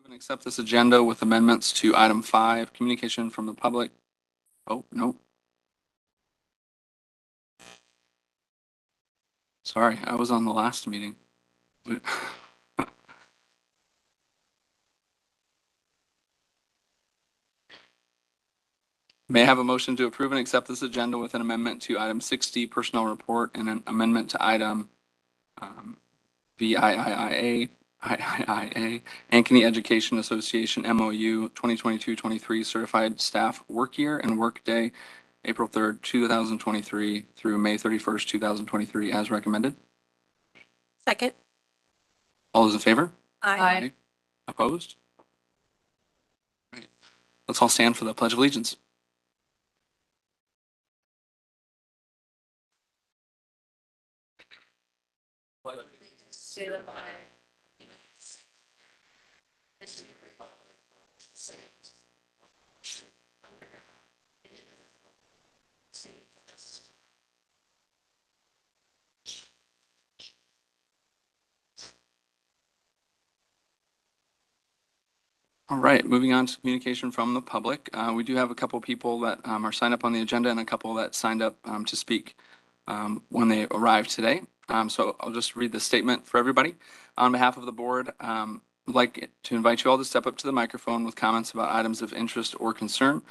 And accept this agenda with amendments to item 5, communication from the public. Oh, no. Sorry, I was on the last meeting. May I have a motion to approve and accept this agenda with an amendment to item 60, personnel report, and an amendment to item VIIIA, Ankeny Education Association MOU 2022-23 certified staff work year and work day, April 3rd, 2023 through May 31st, 2023, as recommended. Second. All those in favor? Aye. Opposed? Right. Let's all stand for the Pledge of Allegiance. All right, moving on to communication from the public. We do have a couple people that are signed up on the agenda and a couple that signed up to speak when they arrived today. So I'll just read the statement for everybody. On behalf of the board, I'd like to invite you all to step up to the microphone with comments about items of interest or concern.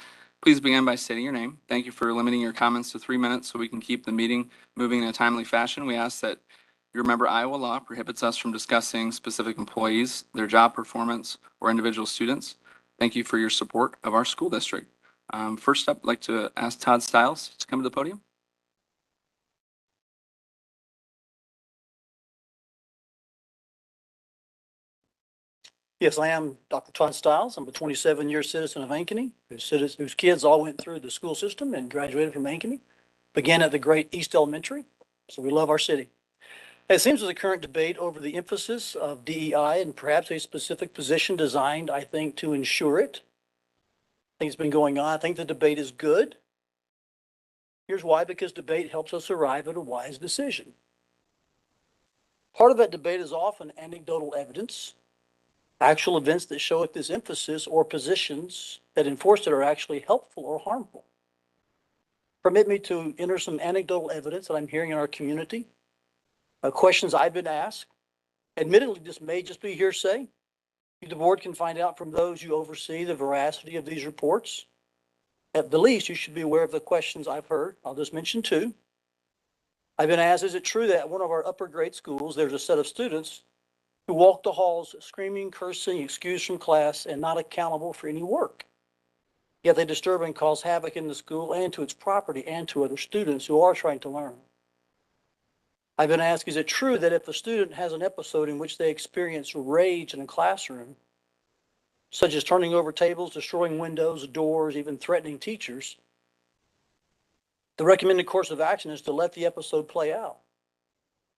Please begin by stating your name. Thank you for limiting your comments to 3 minutes so we can keep the meeting moving in a timely fashion. We ask that you remember Iowa law prohibits us from discussing specific employees, their job performance, or individual students. Thank you for your support of our school district. First up, I'd like to ask Todd Stiles to come to the podium. Yes, I am Dr. Todd Stiles. I'm a 27-year citizen of Ankeny, whose kids all went through the school system and graduated from Ankeny. Began at the great East Elementary, so we love our city. It seems there's a current debate over the emphasis of DEI and perhaps a specific position designed, I think, to ensure it. I think it's been going on. I think the debate is good. Here's why: because debate helps us arrive at a wise decision. Part of that debate is often anecdotal evidence, actual events that show if this emphasis or positions that enforce it are actually helpful or harmful. Permit me to enter some anecdotal evidence that I'm hearing in our community. Questions I've been asked. Admittedly, this may just be hearsay. The board can find out from those you oversee the veracity of these reports. At the least, you should be aware of the questions I've heard. I'll just mention 2. I've been asked, is it true that at one of our upper grade schools, there's a set of students who walk the halls screaming, cursing, excused from class, and not accountable for any work? Yet they disturb and cause havoc in the school and to its property and to other students who are trying to learn. I've been asked, is it true that if a student has an episode in which they experience rage in a classroom, such as turning over tables, destroying windows, doors, even threatening teachers, the recommended course of action is to let the episode play out?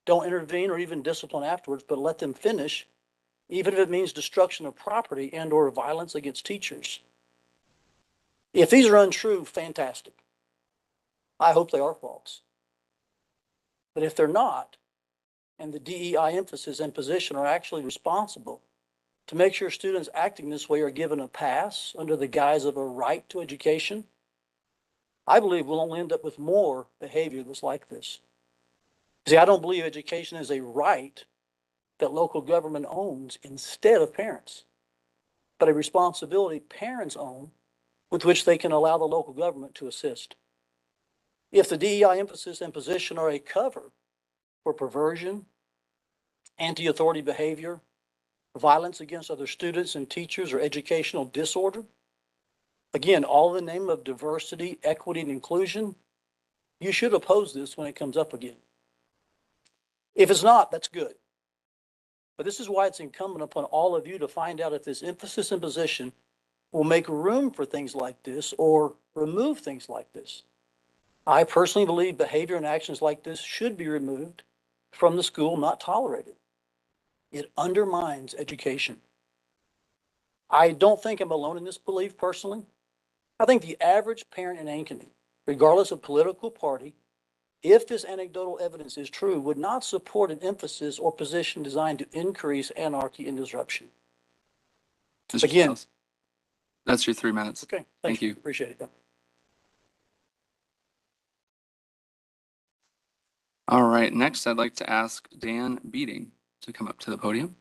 Don't intervene or even discipline afterwards, but let them finish, even if it means destruction of property and or violence against teachers. If these are untrue, fantastic. I hope they are false. But if they're not, and the DEI emphasis and position are actually responsible to make sure students acting this way are given a pass under the guise of a right to education, I believe we'll only end up with more behavior that's like this. See, I don't believe education is a right that local government owns instead of parents, but a responsibility parents own with which they can allow the local government to assist. If the DEI emphasis and position are a cover for perversion, anti-authority behavior, violence against other students and teachers, or educational disorder, again, all in the name of diversity, equity, and inclusion, you should oppose this when it comes up again. If it's not, that's good. But this is why it's incumbent upon all of you to find out if this emphasis and position will make room for things like this or remove things like this. I personally believe behavior and actions like this should be removed from the school, not tolerated. It undermines education. I don't think I'm alone in this belief personally. I think the average parent in Ankeny, regardless of political party, if this anecdotal evidence is true, would not support an emphasis or position designed to increase anarchy and disruption. Mr. Again. Stiles. That's your 3 minutes. Okay, Thank you. Appreciate it. All right, next I'd like to ask Dan Beating to come up to the podium.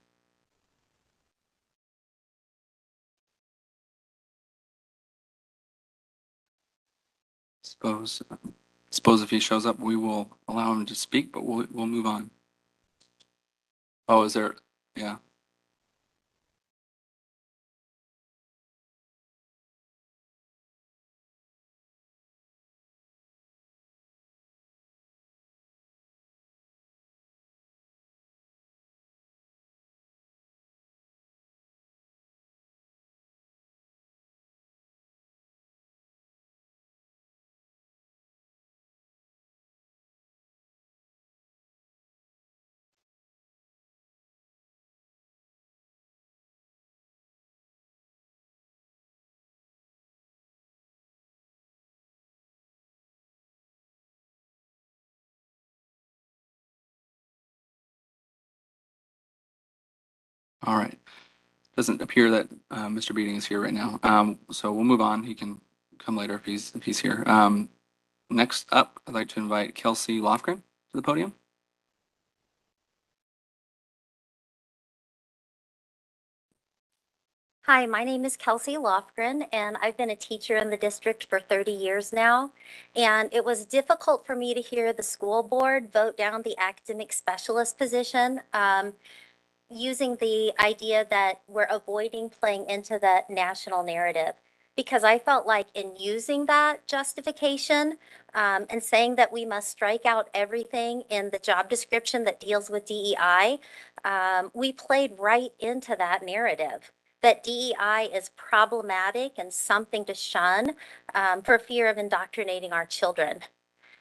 Suppose if he shows up, we will allow him to speak, but we'll move on. Oh, is there? Yeah. All right. Doesn't appear that Mr. Beating is here right now. So we'll move on. He can come later if he's here. Next up, I'd like to invite Kelsey Lofgren to the podium. Hi, my name is Kelsey Lofgren, and I've been a teacher in the district for 30 years now. And it was difficult for me to hear the school board vote down the academic specialist position, using the idea that we're avoiding playing into the national narrative. Because I felt like in using that justification and saying that we must strike out everything in the job description that deals with DEI, we played right into that narrative that DEI is problematic and something to shun for fear of indoctrinating our children.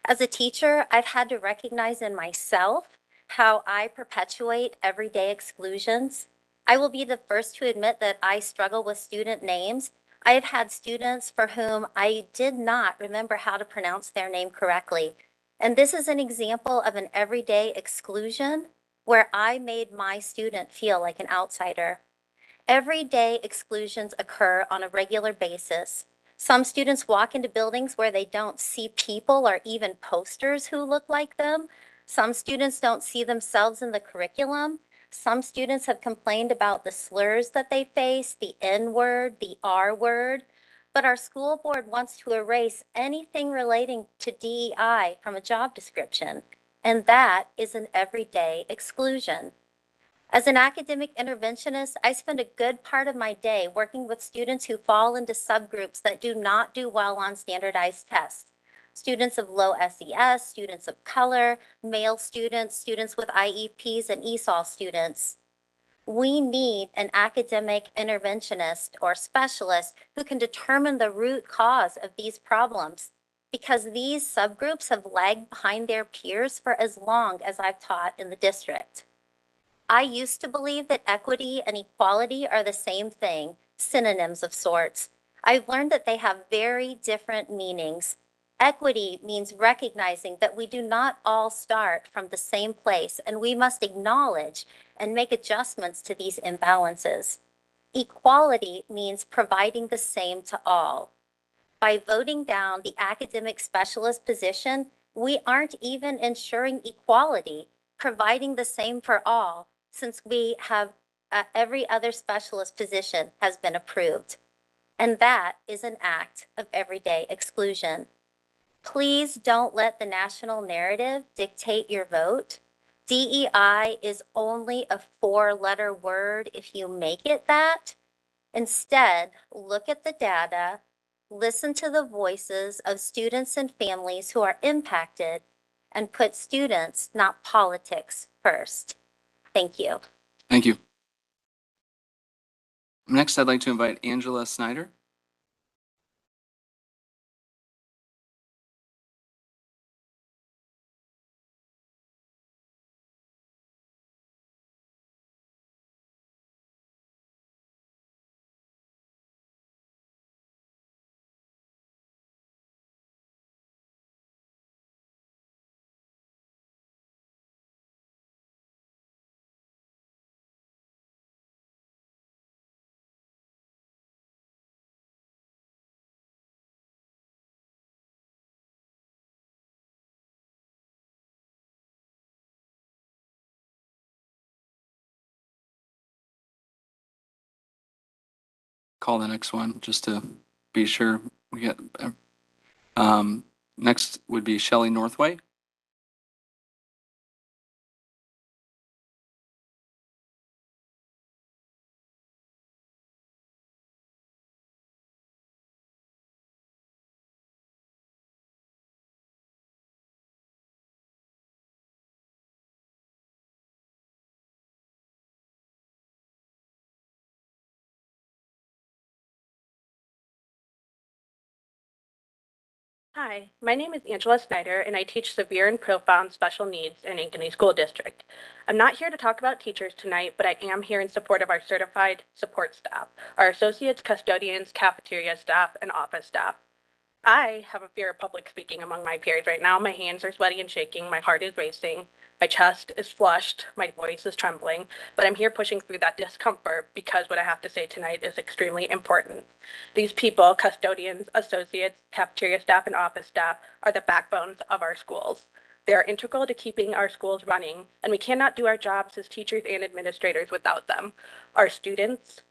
As a teacher, I've had to recognize in myself how I perpetuate everyday exclusions. I will be the first to admit that I struggle with student names. I have had students for whom I did not remember how to pronounce their name correctly. And this is an example of an everyday exclusion where I made my student feel like an outsider. Everyday exclusions occur on a regular basis. Some students walk into buildings where they don't see people or even posters who look like them. Some students don't see themselves in the curriculum. Some students have complained about the slurs that they face, the N word, the R word. But our school board wants to erase anything relating to DEI from a job description. And that is an everyday exclusion. As an academic interventionist, I spend a good part of my day working with students who fall into subgroups that do not do well on standardized tests. Students of low SES, students of color, male students, students with IEPs, and ESOL students. We need an academic interventionist or specialist who can determine the root cause of these problems, because these subgroups have lagged behind their peers for as long as I've taught in the district. I used to believe that equity and equality are the same thing, synonyms of sorts. I've learned that they have very different meanings. Equity means recognizing that we do not all start from the same place, and we must acknowledge and make adjustments to these imbalances. Equality means providing the same to all. By voting down the academic specialist position, we aren't even ensuring equality, providing the same for all, since we have every other specialist position has been approved. And that is an act of everyday exclusion. Please don't let the national narrative dictate your vote. DEI is only a 4-letter word if you make it that. Instead, look at the data, listen to the voices of students and families who are impacted, and put students, not politics, first. Thank you. Thank you. Next, I'd like to invite Angela Snyder. call the next one just to be sure we get. Next would be Shelley Northway. Hi, my name is Angela Snyder, and I teach severe and profound special needs in Ankeny School District. I'm not here to talk about teachers tonight, but I am here in support of our certified support staff, our associates, custodians, cafeteria staff, and office staff. I have a fear of public speaking among my peers right now. My hands are sweaty and shaking. My heart is racing. My chest is flushed. My voice is trembling. But I'm here pushing through that discomfort because what I have to say tonight is extremely important. These people, custodians, associates, cafeteria staff, and office staff, are the backbones of our schools. They are integral to keeping our schools running, and we cannot do our jobs as teachers and administrators without them. Our students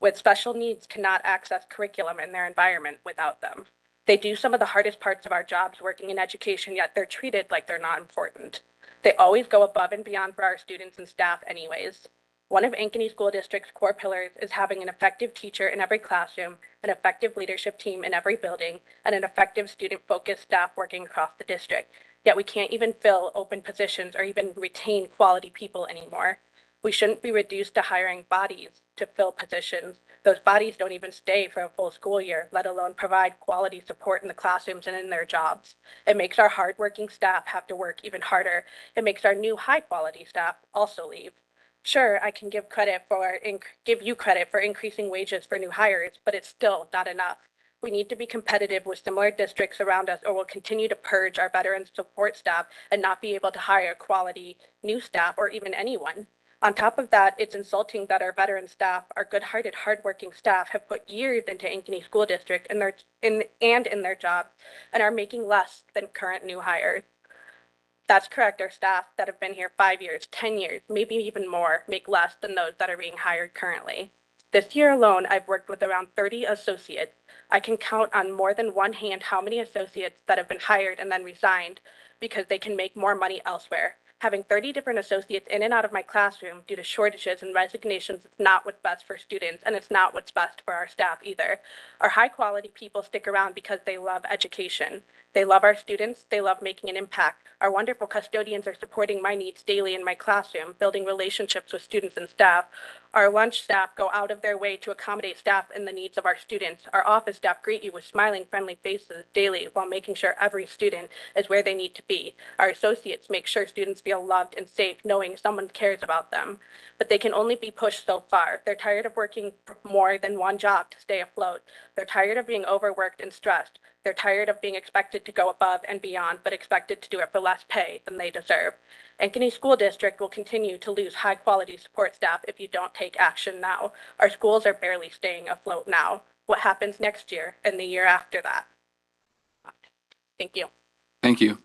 with special needs cannot access curriculum in their environment without them. They do some of the hardest parts of our jobs working in education, yet they're treated like they're not important. They always go above and beyond for our students and staff anyways. One of Ankeny School District's core pillars is having an effective teacher in every classroom, an effective leadership team in every building, and an effective student-focused staff working across the district. Yet we can't even fill open positions or even retain quality people anymore. We shouldn't be reduced to hiring bodies to fill positions. Those bodies don't even stay for a full school year, let alone provide quality support in the classrooms and in their jobs. It makes our hardworking staff have to work even harder. It makes our new high-quality staff also leave. Sure, I can give you credit for increasing wages for new hires, but it's still not enough. We need to be competitive with similar districts around us, or we'll continue to purge our veteran support staff and not be able to hire quality new staff or even anyone. On top of that, it's insulting that our veteran staff, our good-hearted, hardworking staff, have put years into Ankeny School District in their jobs and are making less than current new hires. That's correct. Our staff that have been here 5 years, 10 years, maybe even more, make less than those that are being hired currently. This year alone, I've worked with around 30 associates. I can count on more than one hand how many associates that have been hired and then resigned because they can make more money elsewhere. Having 30 different associates in and out of my classroom due to shortages and resignations is not what's best for students, and it's not what's best for our staff either. Our high-quality people stick around because they love education. They love our students. They love making an impact. Our wonderful custodians are supporting my needs daily in my classroom, building relationships with students and staff. Our lunch staff go out of their way to accommodate staff and the needs of our students. Our office staff greet you with smiling, friendly faces daily while making sure every student is where they need to be. Our associates make sure students feel loved and safe, knowing someone cares about them. But they can only be pushed so far. They're tired of working more than one job to stay afloat. They're tired of being overworked and stressed. They're tired of being expected to go above and beyond, but expected to do it for less pay than they deserve. Ankeny School District will continue to lose high-quality support staff if you don't take action now. Our schools are barely staying afloat now. What happens next year and the year after that? Thank you. Thank you.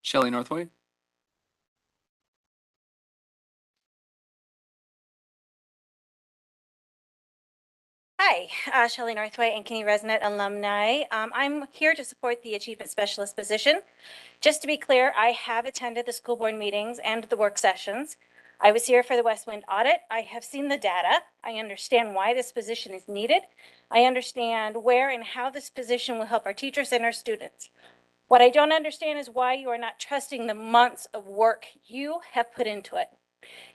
Shelley Northway. Hi, Shelley Northway, Ankeny resident alumni. I'm here to support the Achievement Specialist position. Just to be clear, I have attended the school board meetings and the work sessions. I was here for the West Wind audit. I have seen the data. I understand why this position is needed. I understand where and how this position will help our teachers and our students. What I don't understand is why you are not trusting the months of work you have put into it.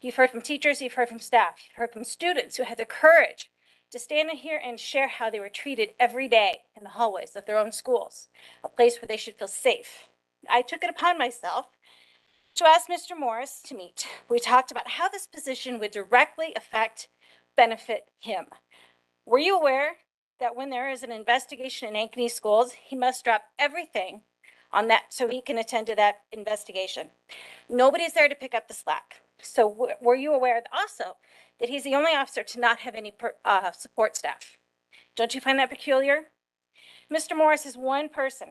You've heard from teachers, you've heard from staff, you've heard from students who had the courage to stand in here and share how they were treated every day in the hallways of their own schools, a place where they should feel safe. I took it upon myself to ask Mr. Morris to meet. We talked about how this position would directly benefit him. Were you aware that when there is an investigation in Ankeny schools, he must drop everything on that so he can attend to that investigation? Nobody's there to pick up the slack. So were you aware also that he's the only officer to not have any support staff? Don't you find that peculiar? Mr. Morris is one person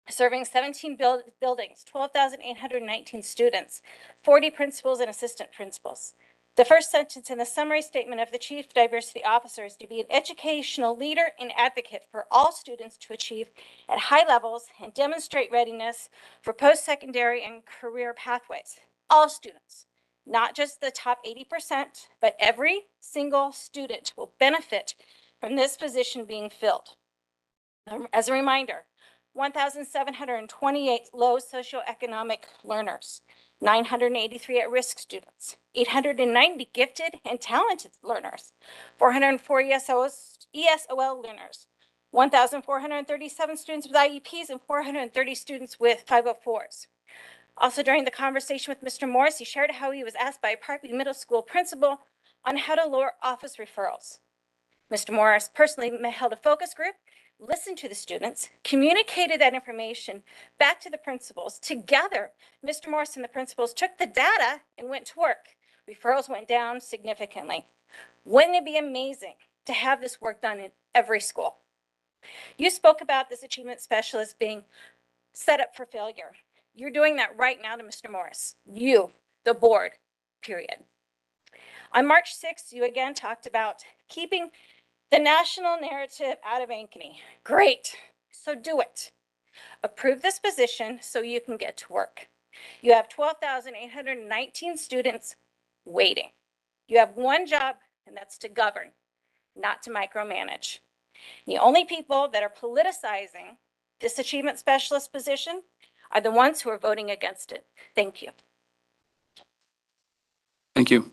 serving 17 buildings, 12,819 students, 40 principals and assistant principals. The first sentence in the summary statement of the Chief Diversity Officer is to be an educational leader and advocate for all students to achieve at high levels and demonstrate readiness for post-secondary and career pathways. All students, not just the top 80%, but every single student will benefit from this position being filled. As a reminder, 1,728 low socioeconomic learners, 983 at-risk students, 890 gifted and talented learners, 404 ESOL learners, 1,437 students with IEPs, and 430 students with 504s. Also, during the conversation with Mr. Morris, he shared how he was asked by a Parkview Middle School principal on how to lower office referrals. Mr. Morris personally held a focus group, listened to the students, communicated that information back to the principals. Together, Mr. Morris and the principals took the data and went to work. Referrals went down significantly. Wouldn't it be amazing to have this work done in every school? You spoke about this achievement specialist being set up for failure. You're doing that right now to Mr. Morris. You, the board, period. On March 6th, you again talked about keeping the national narrative out of Ankeny. Great, so do it. Approve this position so you can get to work. You have 12,819 students waiting. You have one job, and that's to govern, not to micromanage. The only people that are politicizing this achievement specialist position are the ones who are voting against it. Thank you. Thank you.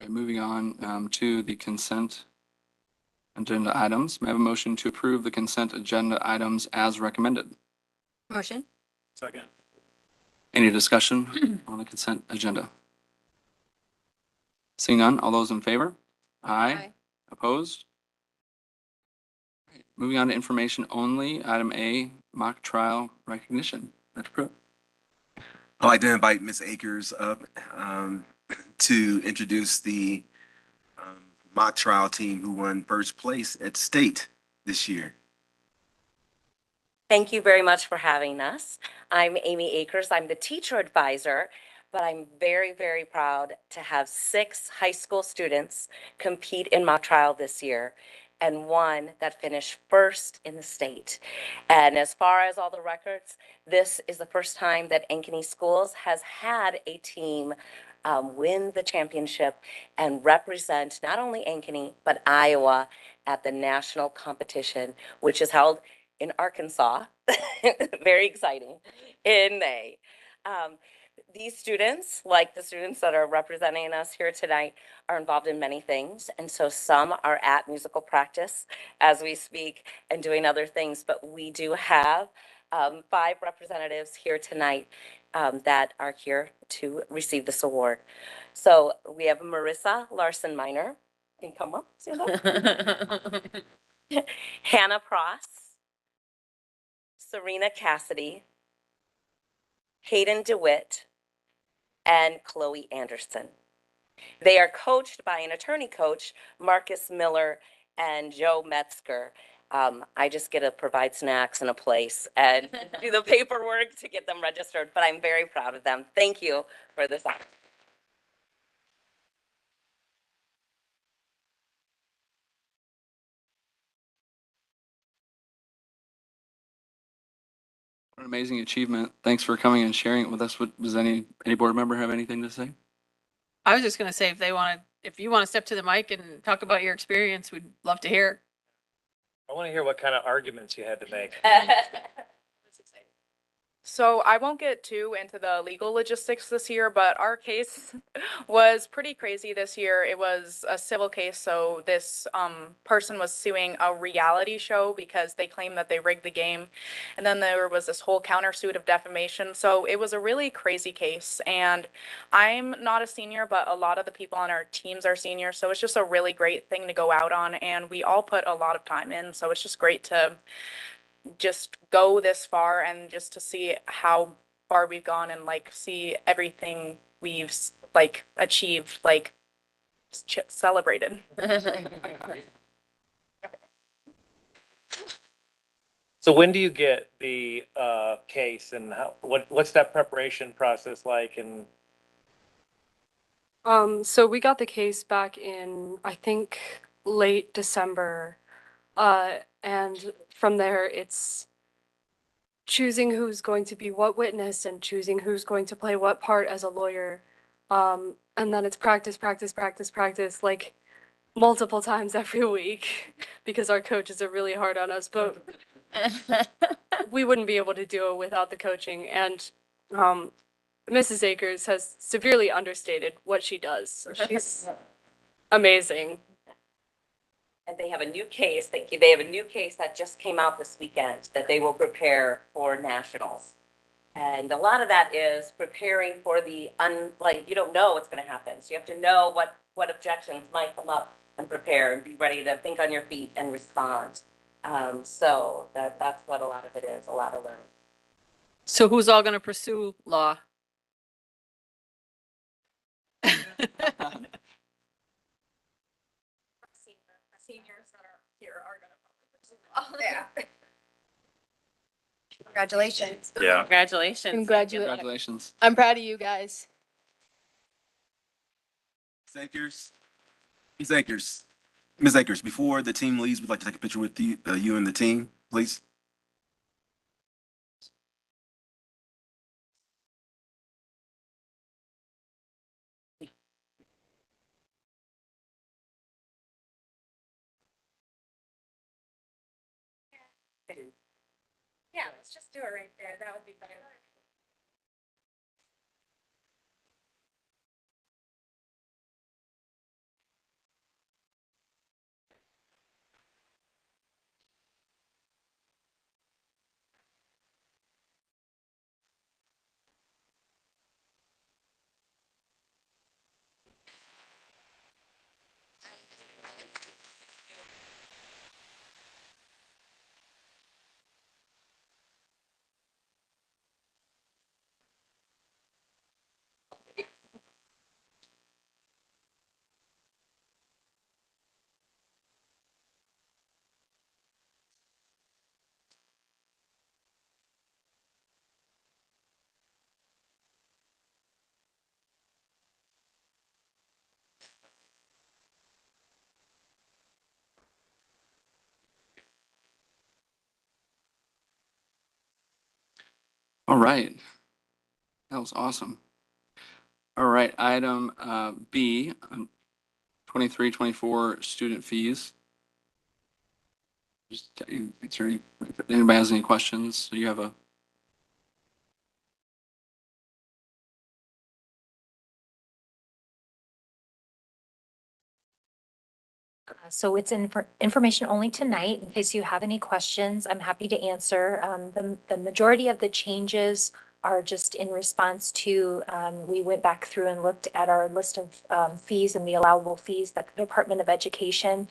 Okay, moving on to the consent agenda items. May I have a motion to approve the consent agenda items as recommended? Motion. Second. Any discussion on the consent agenda? Seeing none, all those in favor? Aye. Opposed? Moving on to information only, item A, mock trial recognition. Dr. Pruitt. I'd like to invite Ms. Akers up to introduce the mock trial team who won first place at state this year. Thank you very much for having us. I'm Amy Akers. I'm the teacher advisor, but I'm very, very proud to have 6 high school students compete in mock trial this year and one that finished first in the state. And as far as all the records, this is the first time that Ankeny Schools has had a team win the championship and represent not only Ankeny, but Iowa at the national competition, which is held in Arkansas, very exciting, in May. These students, like the students that are representing us here tonight, are involved in many things. And so some are at musical practice as we speak and doing other things, but we do have 5 representatives here tonight that are here to receive this award. So we have Marissa Larson Minor. Can you come up, stand up? Hannah Pross, Serena Cassidy, Hayden DeWitt, and Chloe Anderson. They are coached by an attorney coach, Marcus Miller and Joe Metzger. I just get to provide snacks and a place and do the paperwork to get them registered, but I'm very proud of them. Thank you for this honor. What an amazing achievement. Thanks for coming and sharing it with us. Does any board member have anything to say? I was just gonna say, if you want to step to the mic and talk about your experience, we'd love to hear. I want to hear what kind of arguments you had to make. So I won't get too into the legal logistics this year, but our case was pretty crazy this year. It was a civil case, so this person was suing a reality show because they claimed that they rigged the game. And then there was this whole countersuit of defamation. So it was a really crazy case. And I'm not a senior, but a lot of the people on our teams are seniors. So it's just a really great thing to go out on. And we all put a lot of time in. So it's just great to just go this far and just to see how far we've gone and like see everything we've like achieved. Like celebrated. So when do you get the case and what's that preparation process like? And So we got the case back in, I think, late December. And from there, it's choosing who's going to be what witness and choosing who's going to play what part as a lawyer. And then it's practice, practice, practice, practice, like multiple times every week because our coaches are really hard on us, but we wouldn't be able to do it without the coaching. And Mrs. Akers has severely understated what she does. So she's amazing. And they have a new case, thank you, they have a new case that just came out this weekend that they will prepare for nationals. And a lot of that is preparing for like, you don't know what's gonna happen. So you have to know what objections might come up and prepare and be ready to think on your feet and respond. So that's what a lot of it is, a lot of learning. So who's all going to pursue law? Seniors that are here are gonna. Yeah. Congratulations. yeah, Congratulations. Congratulations. I'm proud of you guys. Ms. Akers, Ms. Akers, Ms. Akers, before the team leaves, we'd like to take a picture with you and the team, please. Yeah, let's just do it right there. That would be better. All right. That was awesome. All right, item B, 23, 24 student fees. Just answer if anybody has any questions. So you have a So it's information only tonight. In case you have any questions, I'm happy to answer. The majority of the changes are just in response to, we went back through and looked at our list of fees and the allowable fees that the Department of Education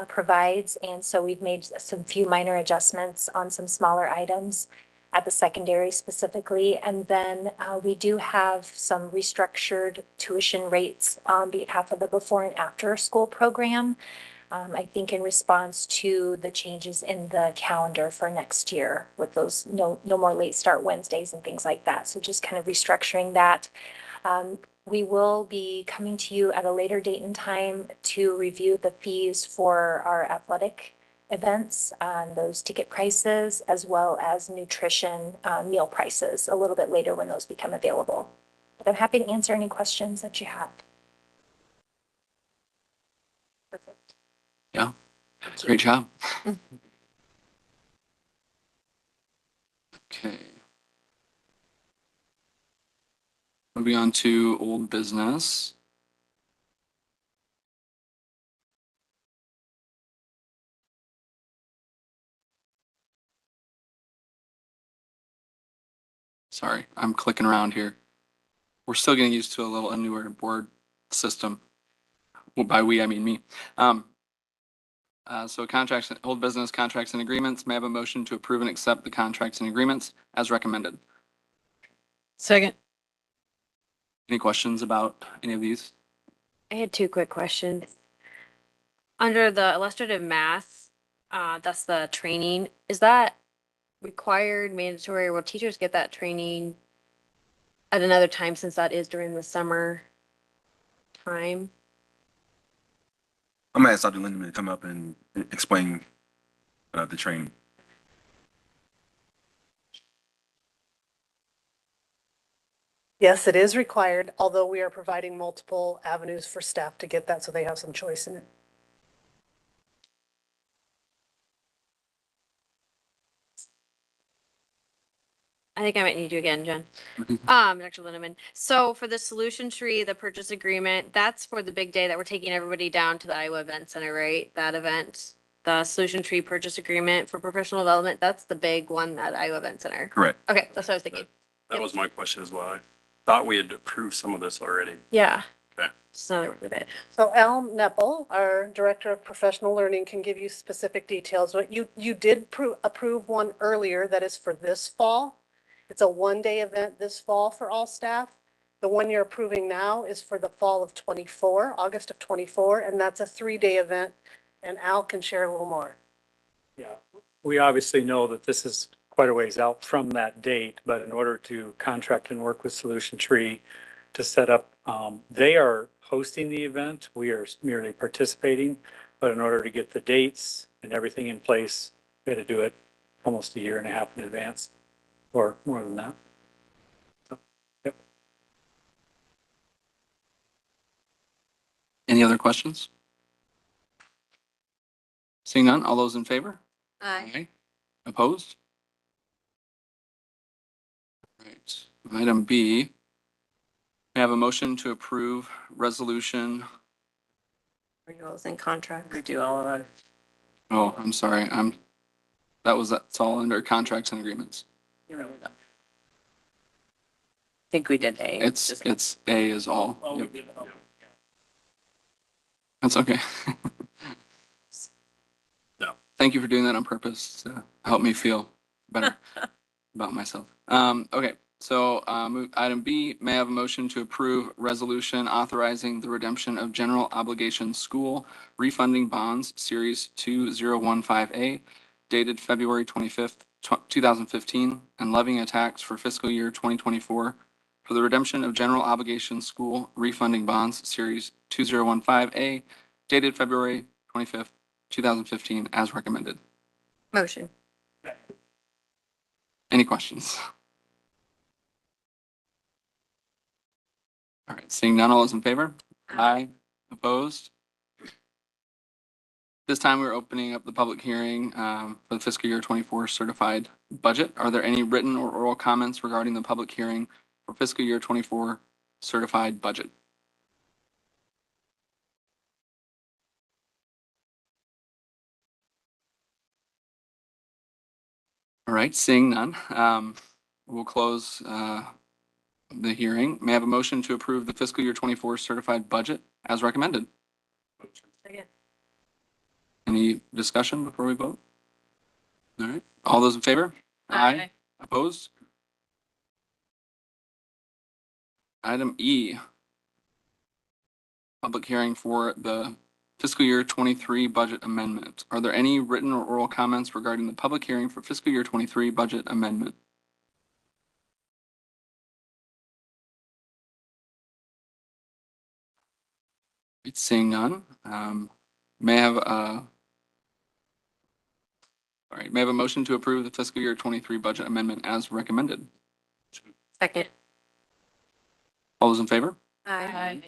provides. And so we've made some few minor adjustments on some smaller items at the secondary specifically. And then we do have some restructured tuition rates on behalf of the before and after school program. I think in response to the changes in the calendar for next year with those no more late start Wednesdays and things like that. So just kind of restructuring that. We will be coming to you at a later date and time to review the fees for our athletic events, those ticket prices, as well as nutrition meal prices a little bit later when those become available. But I'm happy to answer any questions that you have. Perfect. yeah, great job. Okay. Moving on to old business. Sorry, I'm clicking around here. We're still getting used to a newer board system. Well, by we, I mean me. So contracts, old business contracts and agreements. May I have a motion to approve and accept the contracts and agreements as recommended? Second. Any questions about any of these? I had two quick questions. Under the illustrative math, that's the training, is that required, mandatory, or will teachers get that training at another time since that is during the summer time? I'm gonna ask Dr. Lindeman to come up and explain the training. Yes, it is required, although we are providing multiple avenues for staff to get that, so they have some choice in it. I think I might need you again, Jen. Dr. Lindeman. So for the solution tree, the purchase agreement, that's for the big day that we're taking everybody down to the Iowa Event Center, right? That event, the solution tree purchase agreement for professional development, that's the big one at Iowa Event Center. Correct. Okay, that's what I was thinking. That was my question as well. I thought we had approved some of this already. Yeah. Okay. Just another word with it. So Al Neppel, our Director of Professional Learning, can give you specific details, but you did approve one earlier that is for this fall. It's a one-day event this fall for all staff. The one you're approving now is for the fall of 24, August of 24, and that's a 3-day event. And Al can share a little more. Yeah, we obviously know that this is quite a ways out from that date, but in order to contract and work with Solution Tree to set up, they are hosting the event. We are merely participating, but in order to get the dates and everything in place, we had to do it almost a year and a half in advance, or more than that. So, yep. Any other questions? Seeing none, all those in favor? Aye. Opposed? Right. Item B, we have a motion to approve resolution. Renewals and contract. We do all of that. Oh, I'm sorry. That's all under contracts and agreements. You really don't. I think we did A. It's A is all. Well, we Yep. did it all. That's okay. No. Thank you for doing that on purpose to help me feel better about myself. Okay, so item B, may I have a motion to approve resolution authorizing the redemption of general obligation school refunding bonds, Series 2015A, dated February 25th, 2015, and levying a tax for fiscal year 2024 for the redemption of general obligation school refunding bonds, Series 2015A, dated February 25th, 2015, as recommended. Motion. Any questions? All right, seeing none, all those in favor? Aye. Opposed? This time we're opening up the public hearing for the fiscal year 24 certified budget. Are there any written or oral comments regarding the public hearing for fiscal year 24 certified budget? All right, seeing none, we'll close the hearing. May I have a motion to approve the fiscal year 24 certified budget as recommended? Second. Any discussion before we vote? All right, all those in favor? Aye. Opposed? Item E, public hearing for the fiscal year 23 budget amendment. Are there any written or oral comments regarding the public hearing for fiscal year 23 budget amendment? It's seeing none. May I have may I have a motion to approve the fiscal year 23 budget amendment as recommended? Second. All those in favor? Aye.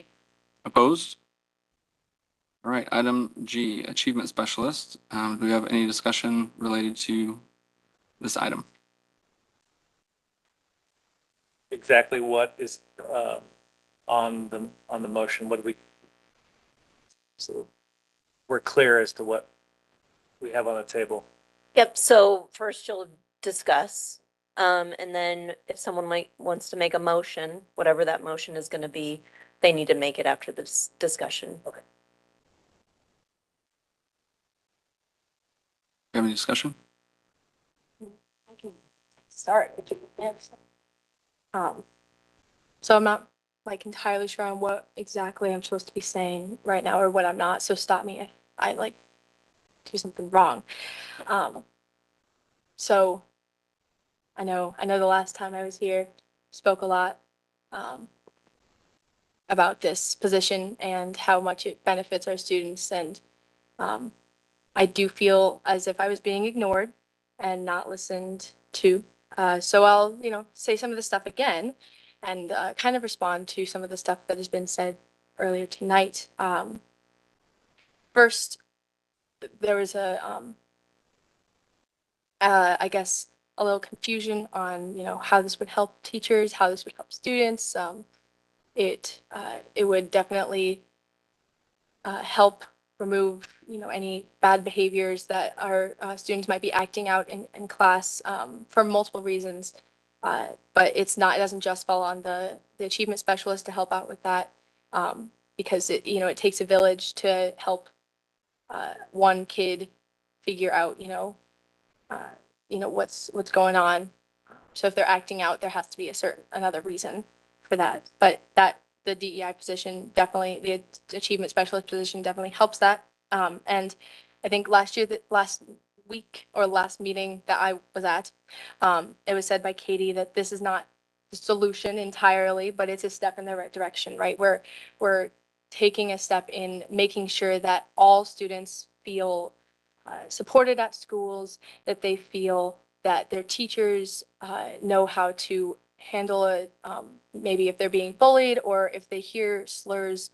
Opposed? All right, item G, achievement specialist. Do we have any discussion related to this item? Exactly what is on the motion? What do we? So we're clear as to what we have on the table. Yep, so first you'll discuss, and then if someone wants to make a motion, whatever that motion is gonna be, they need to make it after this discussion. Okay. Do you have any discussion? Start. So I'm not like entirely sure on what exactly I'm supposed to be saying right now or what I'm not. So stop me if I like do something wrong. So I know the last time I was here, spoke a lot um, about this position and how much it benefits our students. And um, I do feel as if I was being ignored and not listened to. So I'll, say some of the stuff again and kind of respond to some of the stuff that has been said earlier tonight. First, there was I guess, a little confusion on, how this would help teachers, how this would help students. It would definitely help remove, any bad behaviors that our students might be acting out in class for multiple reasons. But it doesn't just fall on the achievement specialist to help out with that because it takes a village to help one kid figure out, uh, what's going on. So if they're acting out, there has to be another reason for that. But the DEI position definitely, the achievement specialist position definitely helps that. And I think last week or last meeting that I was at, it was said by Katie that this is not the solution entirely, but it's a step in the right direction, right? We're taking a step in making sure that all students feel supported at schools, that they feel that their teachers know how to handle it, maybe if they're being bullied or if they hear slurs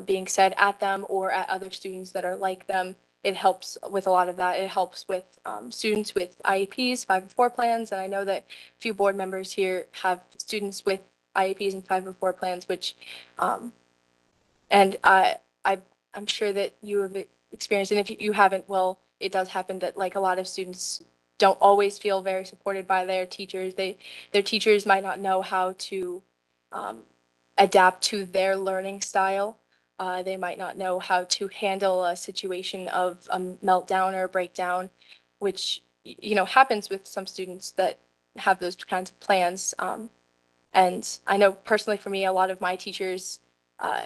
being said at them or at other students that are like them. It helps with a lot of that. It helps with students with IEPs, 504 plans, and I know that a few board members here have students with IEPs and 504 plans, which and I'm sure that you have experienced, and if you haven't, well, it does happen that like a lot of students don't always feel very supported by their teachers. Their teachers might not know how to um, adapt to their learning style. They might not know how to handle a situation of a meltdown or a breakdown, which happens with some students that have those kinds of plans. And I know personally for me, a lot of my teachers uh,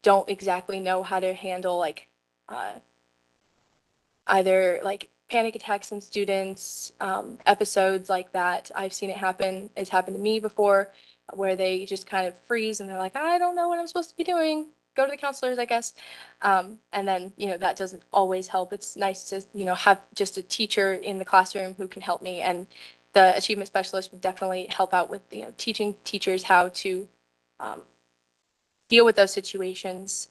don't exactly know how to handle like uh, either like panic attacks in students, episodes like that. I've seen it happen. It's happened to me before where they just kind of freeze and they're like, I don't know what I'm supposed to be doing. Go to the counselors, I guess. And then, that doesn't always help. It's nice to, have just a teacher in the classroom who can help me. And the achievement specialist would definitely help out with, teaching teachers how to um, deal with those situations.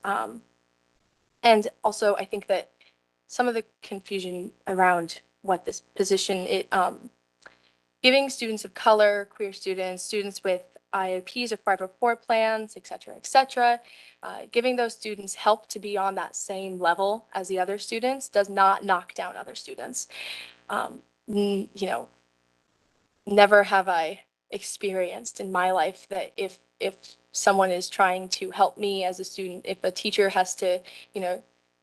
And also, I think that some of the confusion around what this position, giving students of color, queer students, students with IOPs or 504 plans, et cetera, giving those students help to be on that same level as the other students does not knock down other students. Um, Never have I experienced in my life that if someone is trying to help me as a student, if a teacher has to,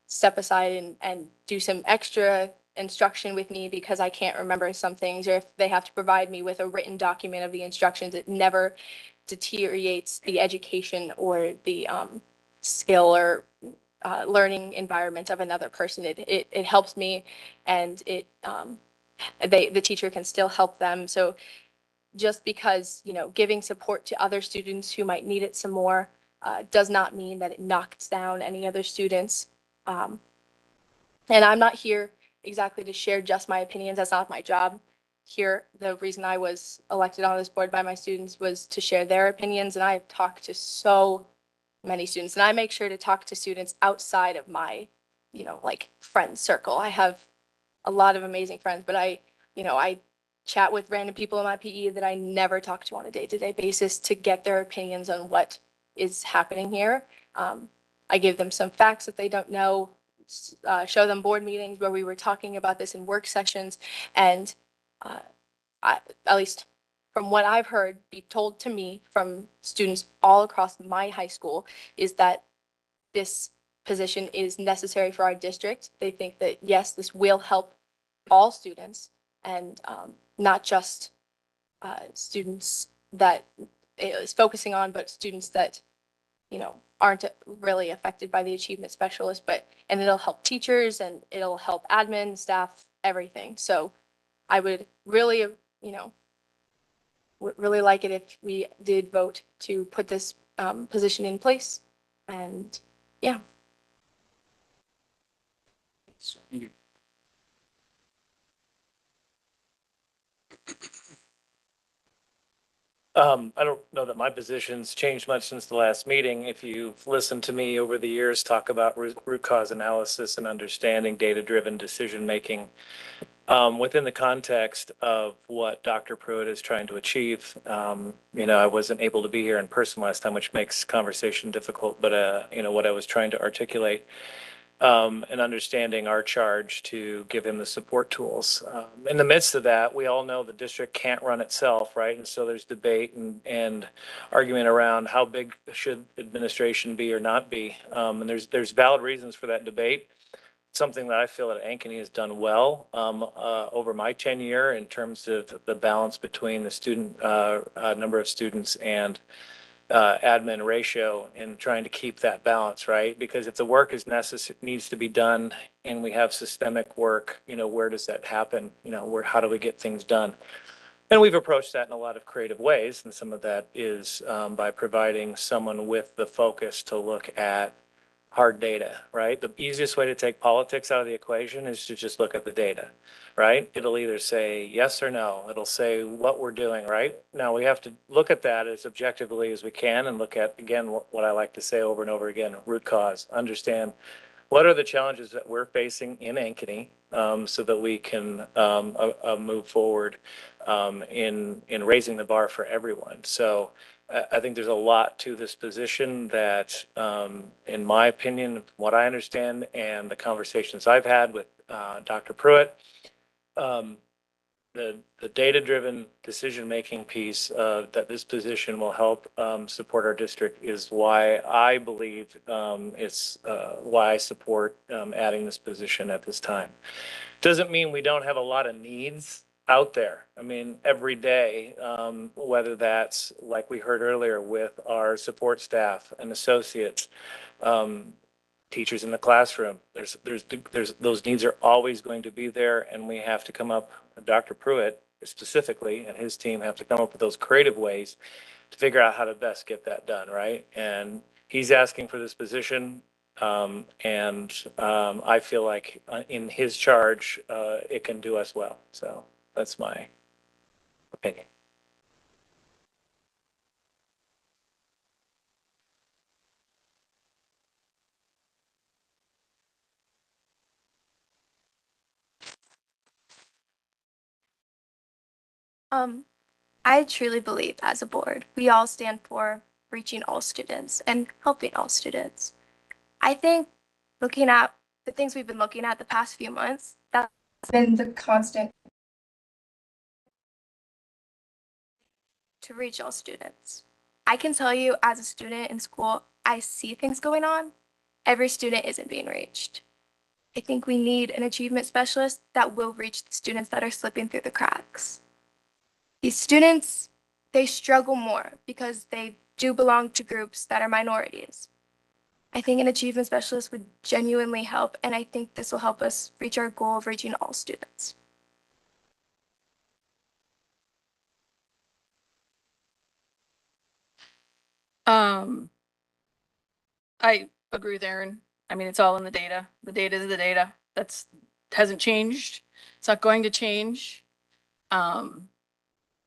step aside and do some extra instruction with me because I can't remember some things, or if they have to provide me with a written document of the instructions, it never deteriorates the education or the skill or learning environment of another person. It helps me, and the teacher can still help them. So just because, giving support to other students who might need it some more does not mean that it knocks down any other students. Um, and I'm not here exactly to share just my opinions. That's not my job. Here, the reason I was elected on this board by my students was to share their opinions. And I've talked to so many students, and I make sure to talk to students outside of my, like friend circle. I have a lot of amazing friends, but I chat with random people in my PE that I never talk to on a day-to-day basis to get their opinions on what is happening here. I give them some facts that they don't know, show them board meetings where we were talking about this in work sessions, and uh, at least from what I've heard be told to me from students all across my high school, is that this position is necessary for our district. They think that, yes, this will help all students and not just students that it is focusing on, but students that aren't really affected by the achievement specialist, and it'll help teachers and it'll help admin, staff, everything. So I would really, would really like it if we did vote to put this position in place. And yeah. I don't know that my position's changed much since the last meeting. If you've listened to me over the years talk about root cause analysis and understanding data-driven decision-making, within the context of what Dr. Pruitt is trying to achieve, I wasn't able to be here in person last time, which makes conversation difficult, but, what I was trying to articulate, and understanding our charge to give him the support tools. In the midst of that, we all know the district can't run itself, right? And so there's debate and argument around how big should administration be or not be. And there's valid reasons for that debate. Something that I feel that Ankeny has done well over my tenure in terms of the balance between the student number of students and admin ratio and trying to keep that balance, right? Because if the work is necessary, needs to be done, and we have systemic work, where does that happen? How do we get things done? And we've approached that in a lot of creative ways, and some of that is by providing someone with the focus to look at hard data, right? The easiest way to take politics out of the equation is to just look at the data, right? It'll either say yes or no. It'll say what we're doing, right? Now we have to look at that as objectively as we can and look at, again, what I like to say over and over again, root cause, understand what are the challenges that we're facing in Ankeny, so that we can move forward in raising the bar for everyone. So I think there's a lot to this position that, in my opinion, what I understand and the conversations I've had with Dr. Pruitt, the data-driven decision-making piece that this position will help support our district is why I believe it's why I support adding this position at this time. Doesn't mean we don't have a lot of needs out there. I mean, every day, whether that's like we heard earlier with our support staff and associates, teachers in the classroom, there's those needs are always going to be there, and we have to come up, Dr. Pruitt specifically and his team have to come up with those creative ways to figure out how to best get that done, right? And he's asking for this position. I feel like in his charge, it can do us well. So that's my opinion. I truly believe as a board, we all stand for reaching all students and helping all students. I think looking at the things we've been looking at the past few months, that's been the constant to reach all students. I can tell you as a student in school, I see things going on. Every student isn't being reached. I think we need an achievement specialist that will reach the students that are slipping through the cracks. These students, they struggle more because they do belong to groups that are minorities. I think an achievement specialist would genuinely help, and I think this will help us reach our goal of reaching all students. I agree with Aaron. I mean, it's all in the data. The data is the data. That's hasn't changed. It's not going to change.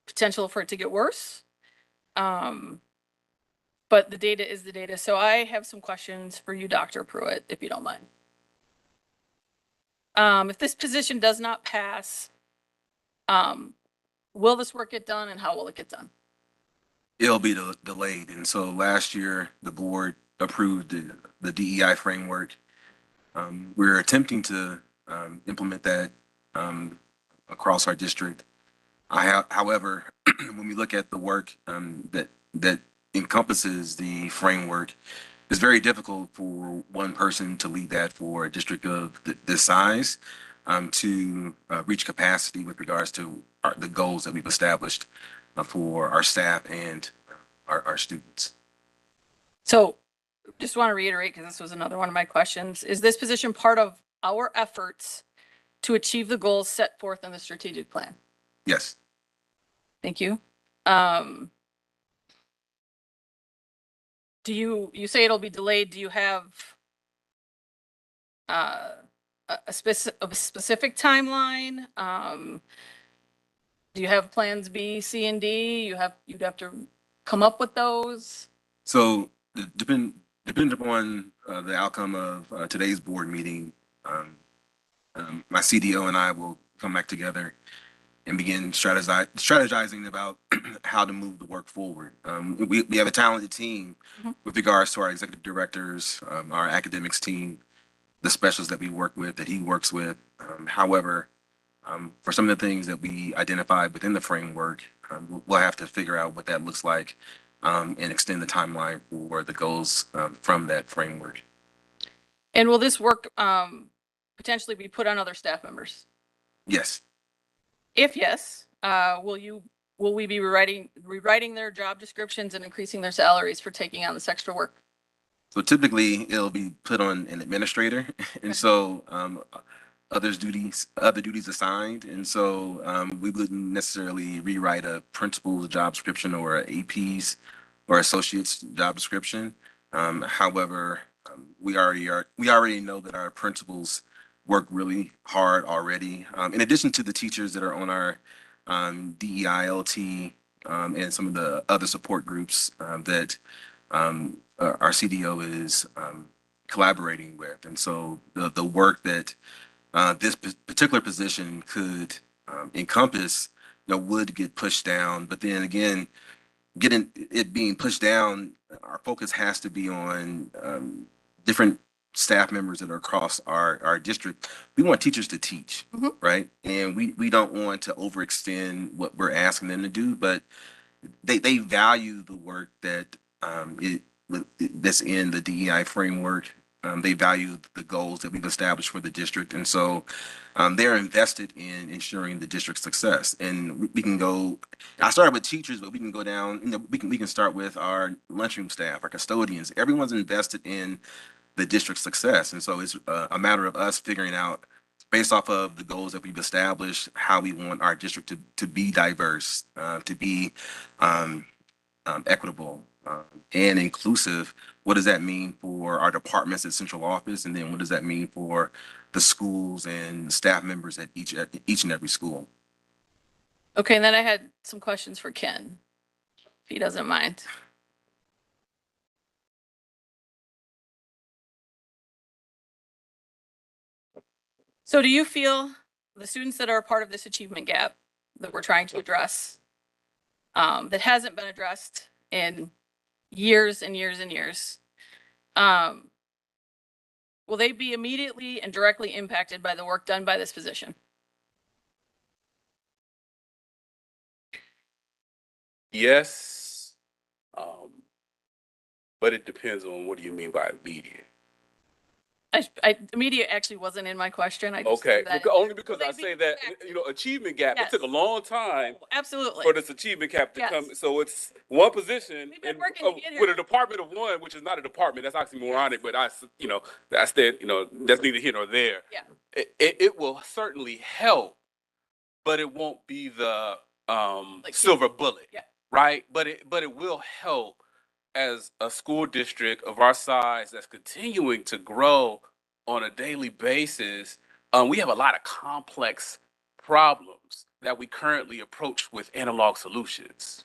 Potential for it to get worse. But the data is the data. So I have some questions for you, Dr. Pruitt, if you don't mind. If this position does not pass, will this work get done and how will it get done? It'll be delayed. And so last year, the board approved the DEI framework. We're attempting to implement that across our district. However, when we look at the work that encompasses the framework, it's very difficult for one person to lead that for a district of this size to reach capacity with regards to the goals that we've established for our staff and our students. So just want to reiterate, because this was another one of my questions, is this position part of our efforts to achieve the goals set forth in the strategic plan? Yes. Thank you. Do you say it'll be delayed? Do you have a specific timeline? Do you have plans B, C, and D? You'd have to come up with those? So depending upon the outcome of today's board meeting, my CDO and I will come back together and begin strategizing about how to move the work forward. We have a talented team with regards to our executive directors, our academics team, the specialists that we work with, that he works with. However, for some of the things that we identified within the framework, we'll have to figure out what that looks like and extend the timeline for the goals from that framework. And will this work potentially be put on other staff members? Yes. If yes, will we be rewriting their job descriptions and increasing their salaries for taking on this extra work? So typically it'll be put on an administrator, and so other duties assigned, and so we wouldn't necessarily rewrite a principal's job description or a AP's or associate's job description. However, we already know that our principals work really hard already. In addition to the teachers that are on our DEILT and some of the other support groups that our CDO is collaborating with. And so the work that this particular position could encompass, would get pushed down. But then again, getting it being pushed down, our focus has to be on different staff members that are across our district. We want teachers to teach, right? And we don't want to overextend what we're asking them to do, but they value the work that that's in the DEI framework. They value the goals that we've established for the district. And so they're invested in ensuring the district's success. And we can go, I started with teachers, but we can go down, we can start with our lunchroom staff, our custodians. Everyone's invested in the district's success. And so it's a matter of us figuring out, based off of the goals that we've established, how we want our district to be diverse, to be equitable and inclusive. What does that mean for our departments at central office? And then what does that mean for the schools and staff members at each and every school? Okay, and then I had some questions for Ken, if he doesn't mind. So do you feel the students that are a part of this achievement gap that we're trying to address, that hasn't been addressed in years and years and years, will they be immediately and directly impacted by the work done by this position? Yes, but it depends on what do you mean by immediate. Immediate actually wasn't in my question. I just Okay, threw that only because I say that, achievement gap, Yes. it took a long time Absolutely. for this achievement gap to Yes. come. So it's one position We've been working to get here. with a department of one, which is not a department. That's oxymoronic, but that's neither here nor there. Yeah. It will certainly help, but it won't be the silver bullet. Yeah. Right? But it will help as a school district of our size that's continuing to grow on a daily basis. We have a lot of complex problems that we currently approach with analog solutions.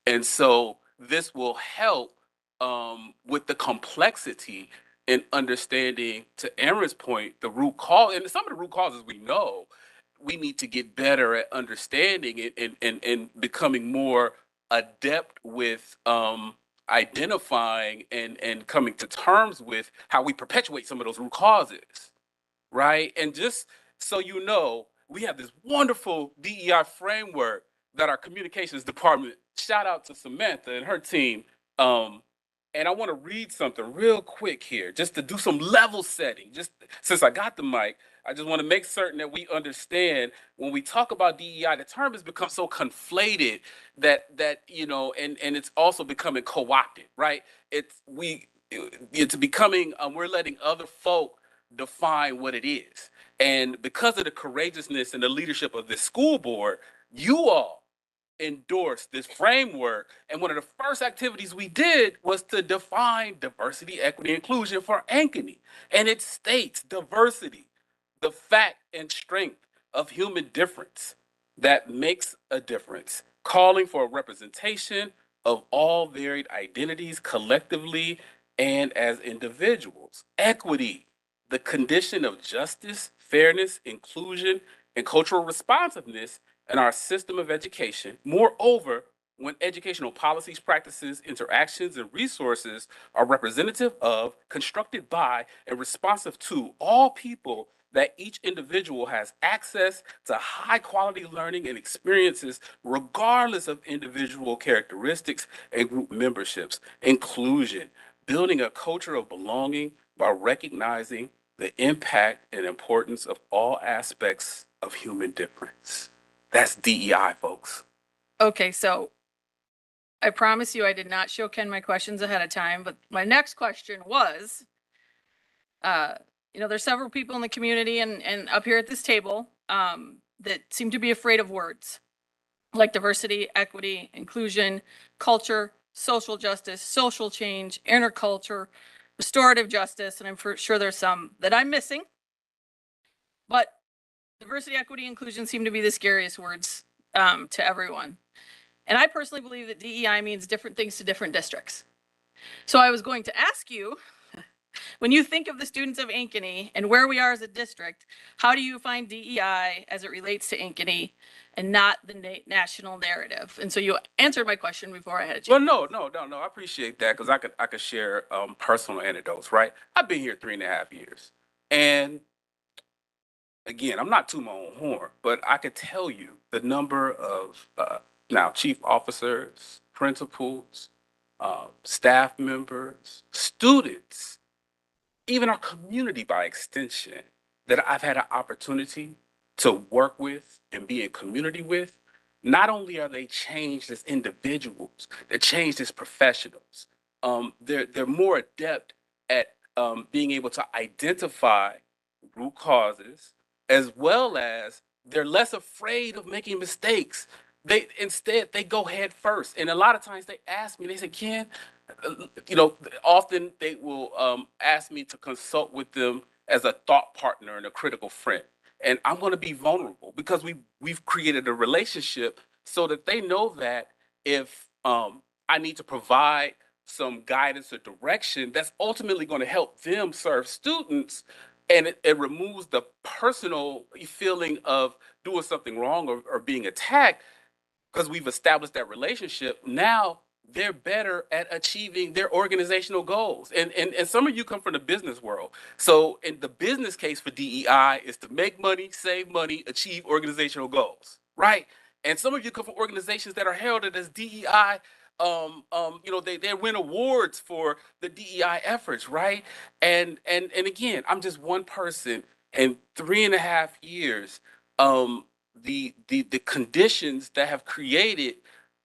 And so this will help with the complexity in understanding, to Aaron's point, the root cause. And some of the root causes we know, we need to get better at understanding it and becoming more adept with identifying and coming to terms with how we perpetuate some of those root causes, right? And just so you know, we have this wonderful DEI framework that our communications department, shout out to Samantha and her team. And I want to read something real quick here, just to do some level setting. Just since I got the mic, I just want to make certain that we understand when we talk about DEI, the term has become so conflated that and it's also becoming co-opted, right? it's becoming, we're letting other folk define what it is. And because of the courageousness and the leadership of this school board, you all endorsed this framework. And one of the first activities we did was to define diversity, equity, inclusion for Ankeny. And it states diversity, the fact and strength of human difference that makes a difference, calling for a representation of all varied identities collectively and as individuals. Equity, the condition of justice, fairness, inclusion, and cultural responsiveness in our system of education. Moreover, when educational policies, practices, interactions, and resources are representative of, constructed by, and responsive to all people, that each individual has access to high quality learning and experiences regardless of individual characteristics and group memberships. Inclusion, building a culture of belonging by recognizing the impact and importance of all aspects of human difference. That's DEI, folks. Okay, so I promise you I did not show Ken my questions ahead of time, but my next question was, there's several people in the community and up here at this table that seem to be afraid of words like diversity, equity, inclusion, culture, social justice, social change, interculture, restorative justice, and I'm sure there's some that I'm missing. But diversity, equity, inclusion seem to be the scariest words to everyone. And I personally believe that DEI means different things to different districts. So I was going to ask you, when you think of the students of Ankeny and where we are as a district, how do you find DEI as it relates to Ankeny and not the national narrative? And so you answered my question before I had a chance. Well, no. I appreciate that because I could share personal anecdotes, right? I've been here 3.5 years. And again, I'm not to my own horn, but I could tell you the number of now chief officers, principals, staff members, students, even our community by extension, that I've had an opportunity to work with and be in community with. Not only are they changed as individuals, they're changed as professionals. They're more adept at being able to identify root causes, as well as they're less afraid of making mistakes. They go head first. And a lot of times they ask me, they say, Ken, often they will ask me to consult with them as a thought partner and a critical friend. And I'm going to be vulnerable because we've created a relationship so that they know that if I need to provide some guidance or direction, that's ultimately going to help them serve students. And it removes the personal feeling of doing something wrong or being attacked because we've established that relationship. Now they're better at achieving their organizational goals. And some of you come from the business world. So in the business case for DEI is to make money, save money, achieve organizational goals, right? And some of you come from organizations that are heralded as DEI. They win awards for the DEI efforts, right? And again, I'm just one person. In 3.5 years, the conditions that have created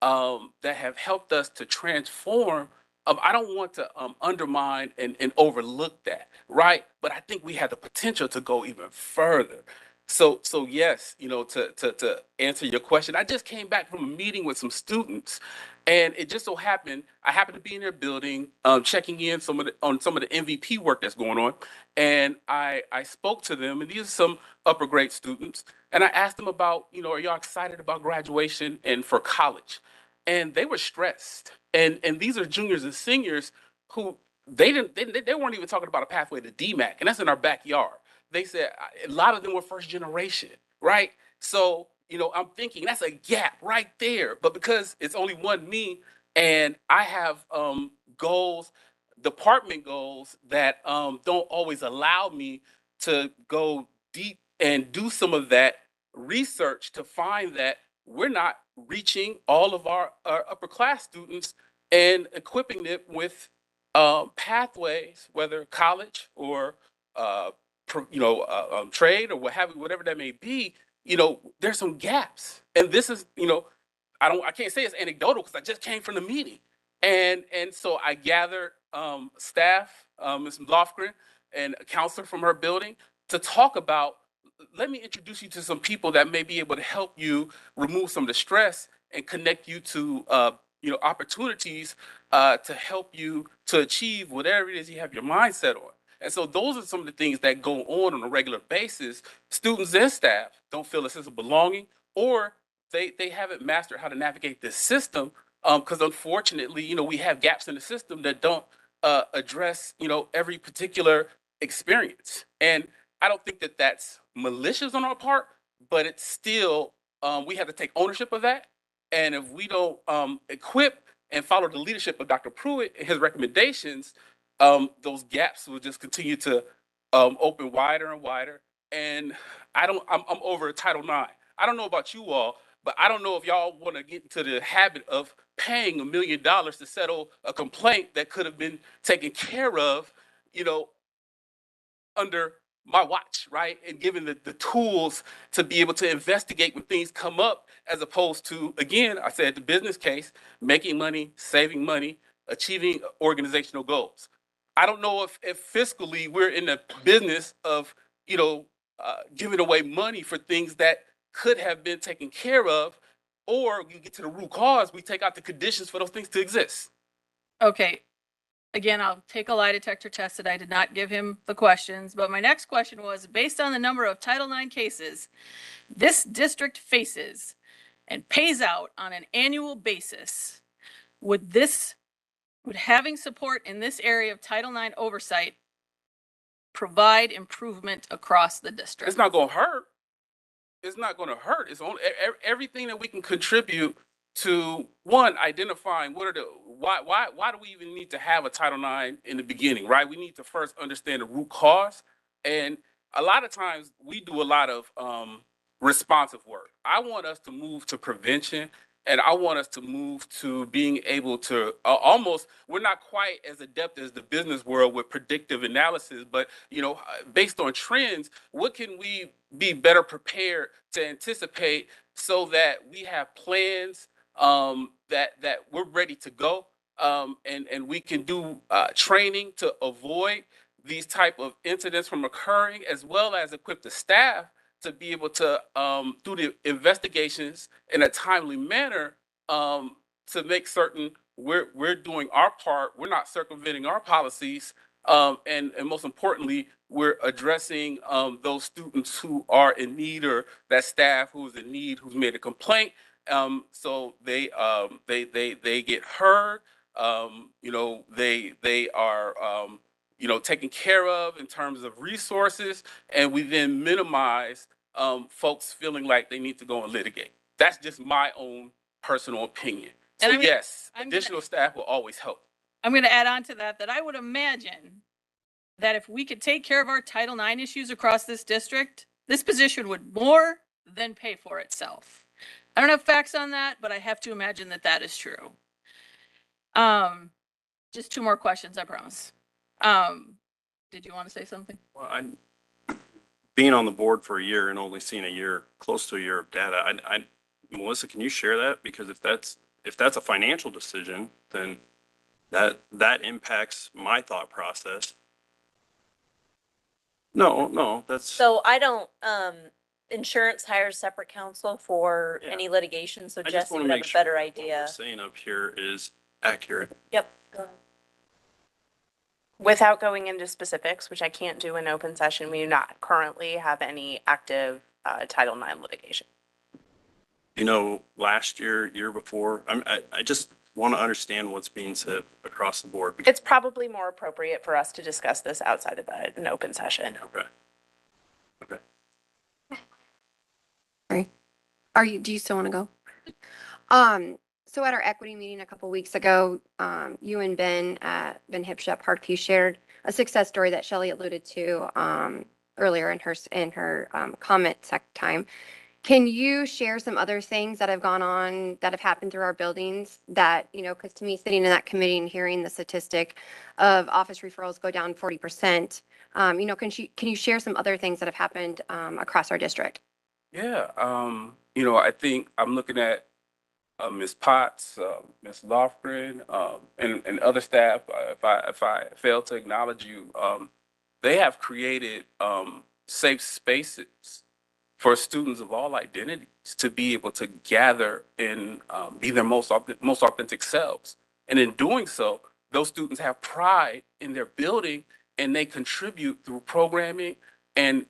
that have helped us to transform. I don't want to undermine and overlook that, right? But I think we have the potential to go even further. So yes, to answer your question, I just came back from a meeting with some students, and it just so happened I happened to be in their building, checking in on some of the MVP work that's going on, and I spoke to them, and these are some upper grade students, and I asked them about, are y'all excited about graduation and for college? And they were stressed, and these are juniors and seniors who they weren't even talking about a pathway to DMAC, and that's in our backyard. They said a lot of them were first generation, right? So, I'm thinking that's a gap right there. But because it's only one me and I have goals, department goals that don't always allow me to go deep and do some of that research to find that we're not reaching all of our upper class students and equipping them with pathways, whether college or trade or whatever that may be. There's some gaps, and this is, I can't say it's anecdotal because I just came from the meeting, and so I gathered staff, Ms. Lofgren, and a counselor from her building to talk about, let me introduce you to some people that may be able to help you remove some of the stress and connect you to opportunities to help you to achieve whatever it is you have your mindset on. And so those are some of the things that go on a regular basis. Students and staff don't feel a sense of belonging, or they haven't mastered how to navigate this system, because unfortunately, we have gaps in the system that don't address, every particular experience. And I don't think that that's malicious on our part, but it's still, we have to take ownership of that. And if we don't equip and follow the leadership of Dr. Pruitt and his recommendations, those gaps will just continue to open wider and wider. And I'm over Title IX. I don't know about you all, but I don't know if y'all want to get into the habit of paying $1 million to settle a complaint that could have been taken care of, under my watch, right? And given the tools to be able to investigate when things come up, as opposed to, again, I said the business case, making money, saving money, achieving organizational goals. I don't know if fiscally we're in the business of, giving away money for things that could have been taken care of, or you get to the root cause, we take out the conditions for those things to exist. Okay. Again, I'll take a lie detector test that I did not give him the questions, but my next question was, based on the number of Title IX cases this district faces and pays out on an annual basis, would having support in this area of Title IX oversight provide improvement across the district? It's not going to hurt. It's not going to hurt. It's on everything that we can contribute to, one, identifying why do we even need to have a Title IX in the beginning, right? We need to first understand the root cause. And a lot of times we do a lot of responsive work. I want us to move to prevention, and I want us to move to being able to we're not quite as adept as the business world with predictive analysis, but, based on trends, what can we be better prepared to anticipate so that we have plans that we're ready to go, and we can do training to avoid these type of incidents from occurring, as well as equip the staff to be able to do the investigations in a timely manner, to make certain we're doing our part, we're not circumventing our policies, and most importantly, we're addressing those students who are in need, or that staff who's in need, who's made a complaint, so they get heard, they are taken care of in terms of resources, and we then minimize folks feeling like they need to go and litigate. That's just my own personal opinion. So And yes, additional staff will always help. I'm going to add on to that I would imagine that if we could take care of our Title IX issues across this district, this position would more than pay for itself. I don't have facts on that, but I have to imagine that is true. Just two more questions, I promise. Did you want to say something? Well, being on the board for a year and only seeing close to a year of data, Melissa, can you share that? Because if that's a financial decision, then that impacts my thought process. No, that's. So I don't, insurance hires separate counsel for any litigation, so I just Jesse want would to have make a sure better what idea. we're saying up here is accurate. Yep. Without going into specifics, which I can't do in open session, we do not currently have any active Title IX litigation. Last year before, I just want to understand what's being said across the board. It's probably more appropriate for us to discuss this outside of an open session. Okay. Sorry. Do you still want to go? So at our equity meeting a couple weeks ago, you and Ben Hipshep Hardkey shared a success story that Shelley alluded to earlier in her comment time. Can you share some other things that have gone on, that have happened through our buildings that, because to me, sitting in that committee and hearing the statistic of office referrals go down 40%, can you share some other things that have happened across our district? Yeah, I think I'm looking at Ms. Potts, Ms. Lofgren, and other staff, if I fail to acknowledge you, they have created safe spaces for students of all identities to be able to gather and be their most authentic selves. And in doing so, those students have pride in their building and they contribute through programming. And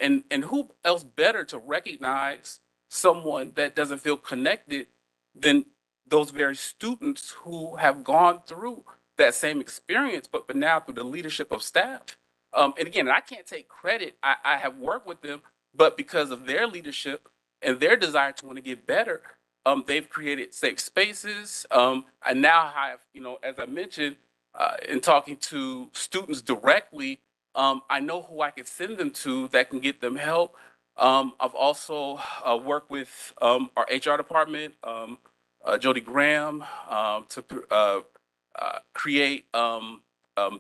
who else better to recognize someone that doesn't feel connected than those very students who have gone through that same experience, but now through the leadership of staff. And again, I can't take credit. I have worked with them, but because of their leadership and their desire to want to get better, they've created safe spaces. I now have, as I mentioned, in talking to students directly, I know who I can send them to that can get them help. I've also worked with our HR department, Jody Graham, to create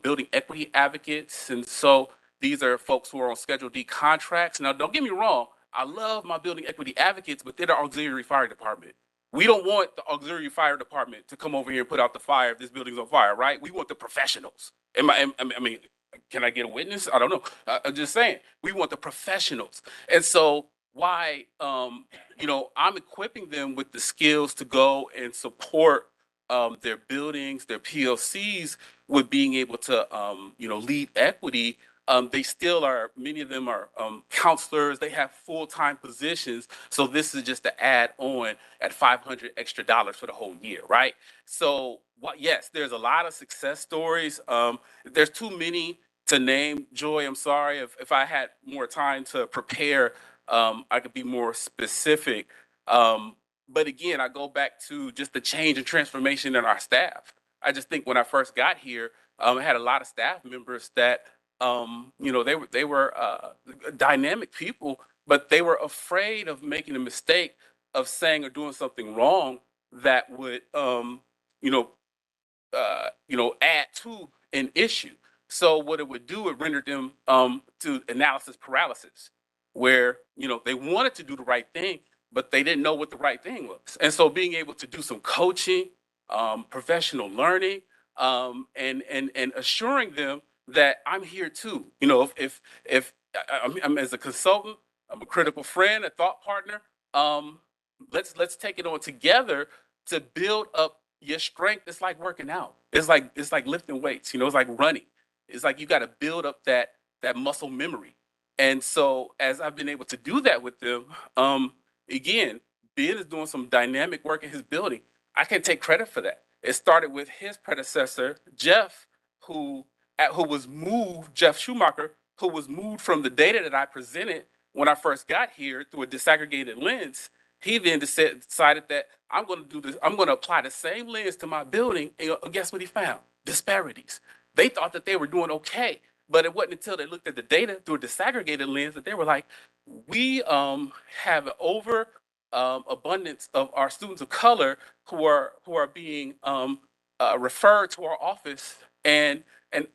building equity advocates. And so these are folks who are on Schedule D contracts. Now, don't get me wrong. I love my building equity advocates, but they're the auxiliary fire department. We don't want the auxiliary fire department to come over here and put out the fire if this building's on fire, right? We want the professionals. I mean, can I get a witness? I don't know. I'm just saying, we want the professionals. And so why, I'm equipping them with the skills to go and support their buildings, their PLCs with being able to, lead equity. They still are, many of them are counselors. They have full-time positions. So this is just to add on at $500 extra for the whole year, right? So yes, there's a lot of success stories. There's too many to name. Joy, I'm sorry. If I had more time to prepare, I could be more specific. But again, I go back to just the change and transformation in our staff. I just think when I first got here, I had a lot of staff members that, they were dynamic people, but they were afraid of making a mistake of saying or doing something wrong that would, you know, add to an issue. So what it would do, it rendered them to analysis paralysis, where they wanted to do the right thing, but they didn't know what the right thing was. And so being able to do some coaching, professional learning, and assuring them that I'm here too. If I'm as a consultant, I'm a critical friend, a thought partner. Let's take it on together to build up your strength. It's like working out. It's like lifting weights. It's like running. It's like you got to build up that muscle memory. And so as I've been able to do that with them, again, Ben is doing some dynamic work in his building. I can take credit for that. It started with his predecessor, Jeff, who was moved, Jeff Schumacher, who was moved from the data that I presented when I first got here through a disaggregated lens. He then decided that I'm going to do this. I'm going to apply the same lens to my building. And guess what he found? Disparities. They thought that they were doing okay, but it wasn't until they looked at the data through a disaggregated lens that they were like, we have an over abundance of our students of color who are being referred to our office and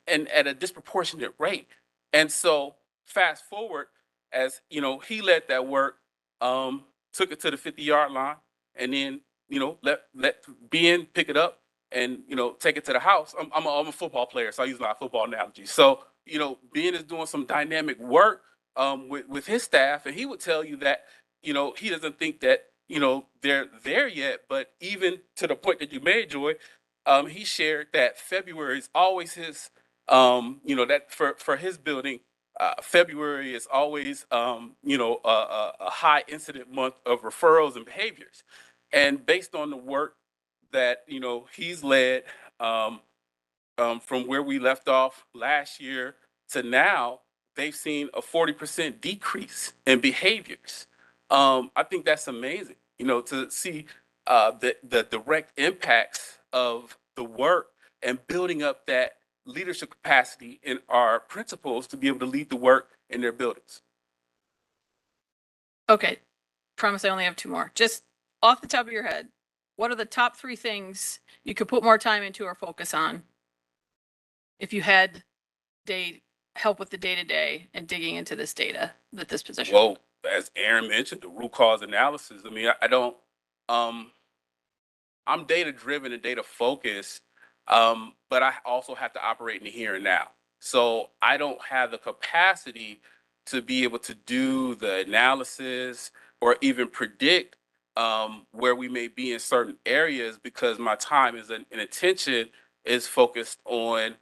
at a disproportionate rate. And so fast forward, as he led that work, took it to the 50-yard line, and then let Ben pick it up and take it to the house. I'm a football player, so I use a lot of football analogies. So Ben is doing some dynamic work with his staff, and he would tell you that he doesn't think that they're there yet. But even to the point that you made, Joy, he shared that February is always his that for his building. February is always, a high incident month of referrals and behaviors. And based on the work that, he's led from where we left off last year to now, they've seen a 40% decrease in behaviors. I think that's amazing, to see the direct impacts of the work and building up that leadership capacity in our principals to be able to lead the work in their buildings. Okay, promise I only have two more. Just off the top of your head, what are the top three things you could put more time into or focus on if you had help with the day-to-day and digging into this data that this position? Well, as Aaron mentioned, the root cause analysis. I mean, I don't, I'm data driven and data focused, but I also have to operate in the here and now. So I don't have the capacity to be able to do the analysis or even predict where we may be in certain areas because my time is and attention is focused on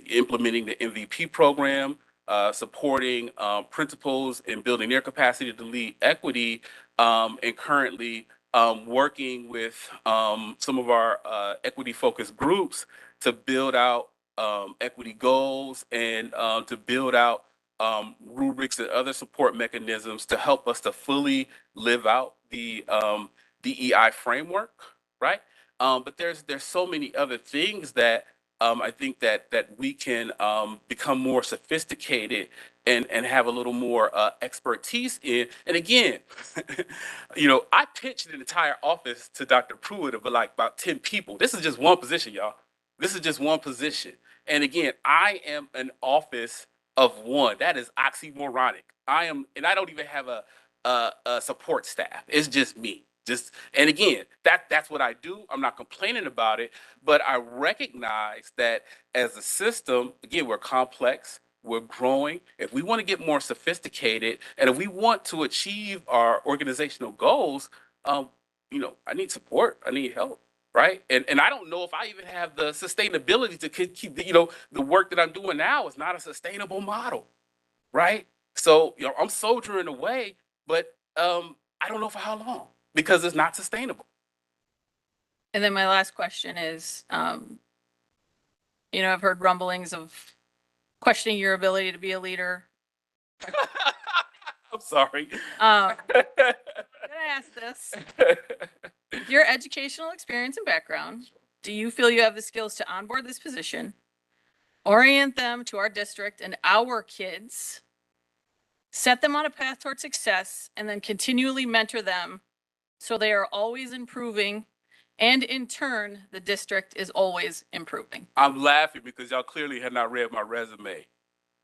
implementing the MVP program, supporting principals and building their capacity to lead equity, and currently working with some of our equity-focused groups to build out equity goals and to build out rubrics and other support mechanisms to help us to fully live out the DEI framework, right? But there's so many other things that I think that we can become more sophisticated and have a little more expertise in. And again, I pitched an entire office to Dr. Pruitt of like about 10 people. This is just one position, y'all. This is just one position. And again, I am an office of one. That is oxymoronic. And I don't even have a support staff. It's just me. And again, that's what I do. I'm not complaining about it, but I recognize that as a system, again, we're complex, we're growing. If we want to get more sophisticated, and if we want to achieve our organizational goals, I need support. I need help. Right. And I don't know if I even have the sustainability to keep, the work that I'm doing now is not a sustainable model. Right. So, I'm soldiering away, but I don't know for how long because it's not sustainable. And then my last question is, I've heard rumblings of questioning your ability to be a leader. I'm sorry. I'm gonna ask this. With your educational experience and background, do you feel you have the skills to onboard this position, orient them to our district and our kids, set them on a path toward success, and then continually mentor them so they are always improving, and in turn, the district is always improving? I'm laughing because y'all clearly had not read my resume.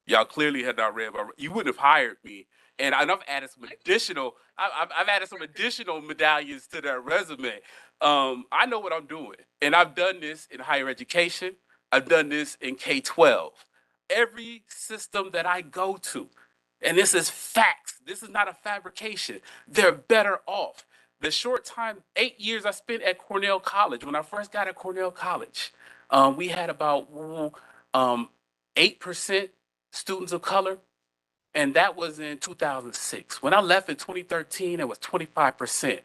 Y'all clearly had not read my. You wouldn't have hired me, and I've added some additional. I've added some additional medallions to that resume. I know what I'm doing, and I've done this in higher education. I've done this in K-12. Every system that I go to, and this is facts. This is not a fabrication. They're better off. The short time, 8 years I spent at Cornell College. When I first got at Cornell College, we had about 8% students of color, and that was in 2006. When I left in 2013, it was 25.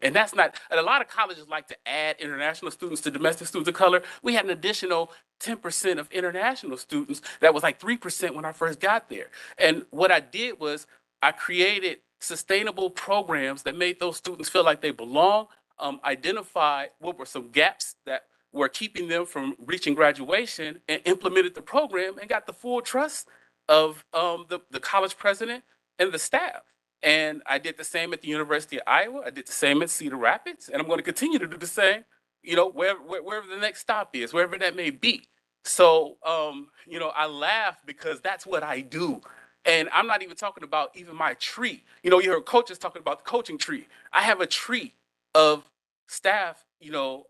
And that's not, and a lot of colleges like to add international students to domestic students of color. We had an additional 10% of international students. That was like 3% when I first got there. And what I did was I created sustainable programs that made those students feel like they belong, identified what were some gaps that were keeping them from reaching graduation, and implemented the program and got the full trust of the college president and the staff. And I did the same at the University of Iowa. I did the same at Cedar Rapids, and I'm going to continue to do the same, wherever the next stop is, wherever that may be. So, I laugh because that's what I do. And I'm not even talking about even my tree. You hear coaches talking about the coaching tree. I have a tree of staff,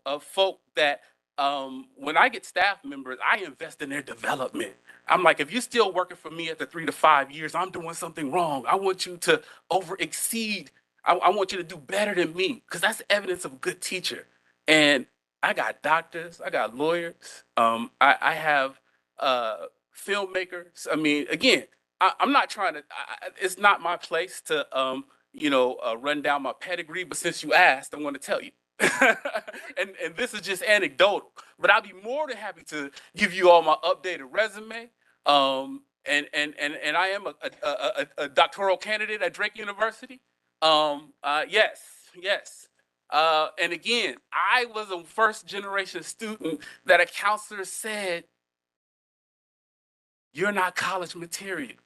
of folk that when I get staff members, I invest in their development. I'm like, if you're still working for me after 3 to 5 years, I'm doing something wrong. I want you to exceed. I want you to do better than me because that's evidence of a good teacher. And I got doctors, I got lawyers, I have filmmakers. I mean, again, I'm not trying to. It's not my place to run down my pedigree. But since you asked, I'm going to tell you. and this is just anecdotal, but I'll be more than happy to give you all my updated resume. And I am a doctoral candidate at Drake University. Yes. And again, I was a first generation student that a counselor said, "You're not college material.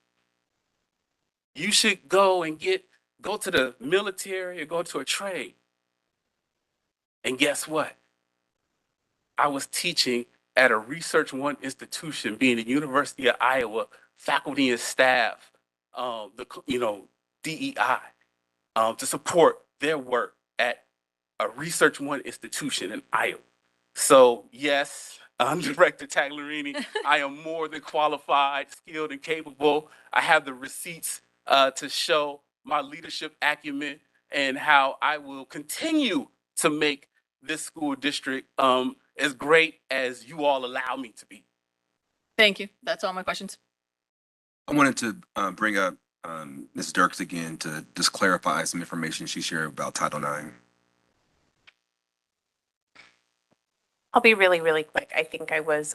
You should go to the military or go to a trade." And guess what? I was teaching at a Research One institution, being the University of Iowa, faculty and staff, DEI, to support their work at a Research One institution in Iowa. So yes, Director Tagliarini, I am more than qualified, skilled, and capable. I have the receipts to show my leadership acumen and how I will continue to make this school district as great as you all allow me to be. Thank you. That's all my questions. I wanted to bring up Ms. Dirks again to just clarify some information she shared about Title IX. I'll be really, really quick. I think I was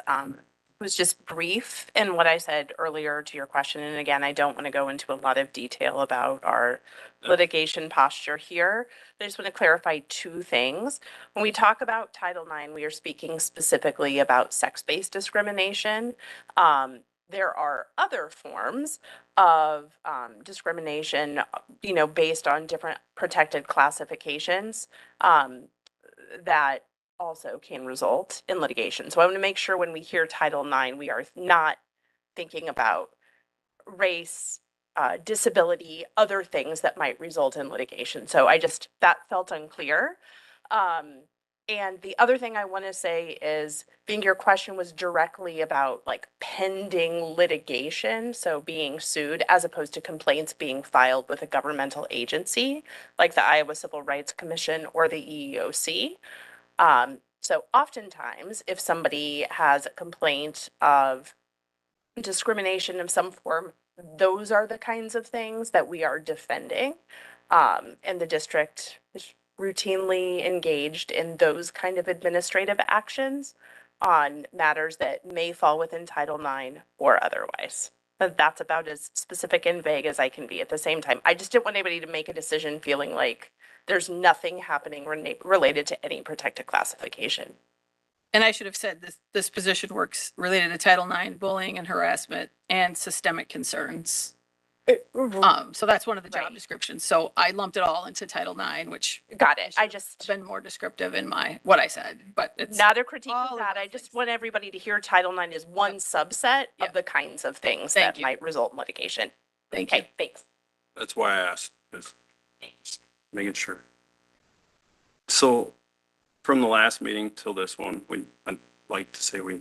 just brief in what I said earlier to your question. And again, I don't want to go into a lot of detail about our litigation posture here. I just want to clarify two things. When we talk about Title IX, we are speaking specifically about sex-based discrimination. There are other forms of discrimination, you know, based on different protected classifications that also can result in litigation. So I want to make sure when we hear Title IX, we are not thinking about race, disability, other things that might result in litigation. So that felt unclear. And the other thing I want to say is, being your question was directly about like pending litigation, so being sued, as opposed to complaints being filed with a governmental agency like the Iowa Civil Rights Commission or the EEOC. So oftentimes, if somebody has a complaint of discrimination of some form, those are the kinds of things that we are defending. And the district is routinely engaged in those kind of administrative actions on matters that may fall within Title IX or otherwise. But that's about as specific and vague as I can be at the same time. I just didn't want anybody to make a decision feeling like there's nothing happening related to any protected classification. And I should have said this position works related to Title IX, bullying and harassment and systemic concerns. So that's one of the job descriptions. So I lumped it all into Title IX, which got it. I just been more descriptive in what I said, but it's not a critique of that. I just want everybody to hear Title IX is one subset of the kinds of things that might result in litigation. Thank you. Thanks. That's why I asked, is making sure. So from the last meeting till this one, I'd like to say we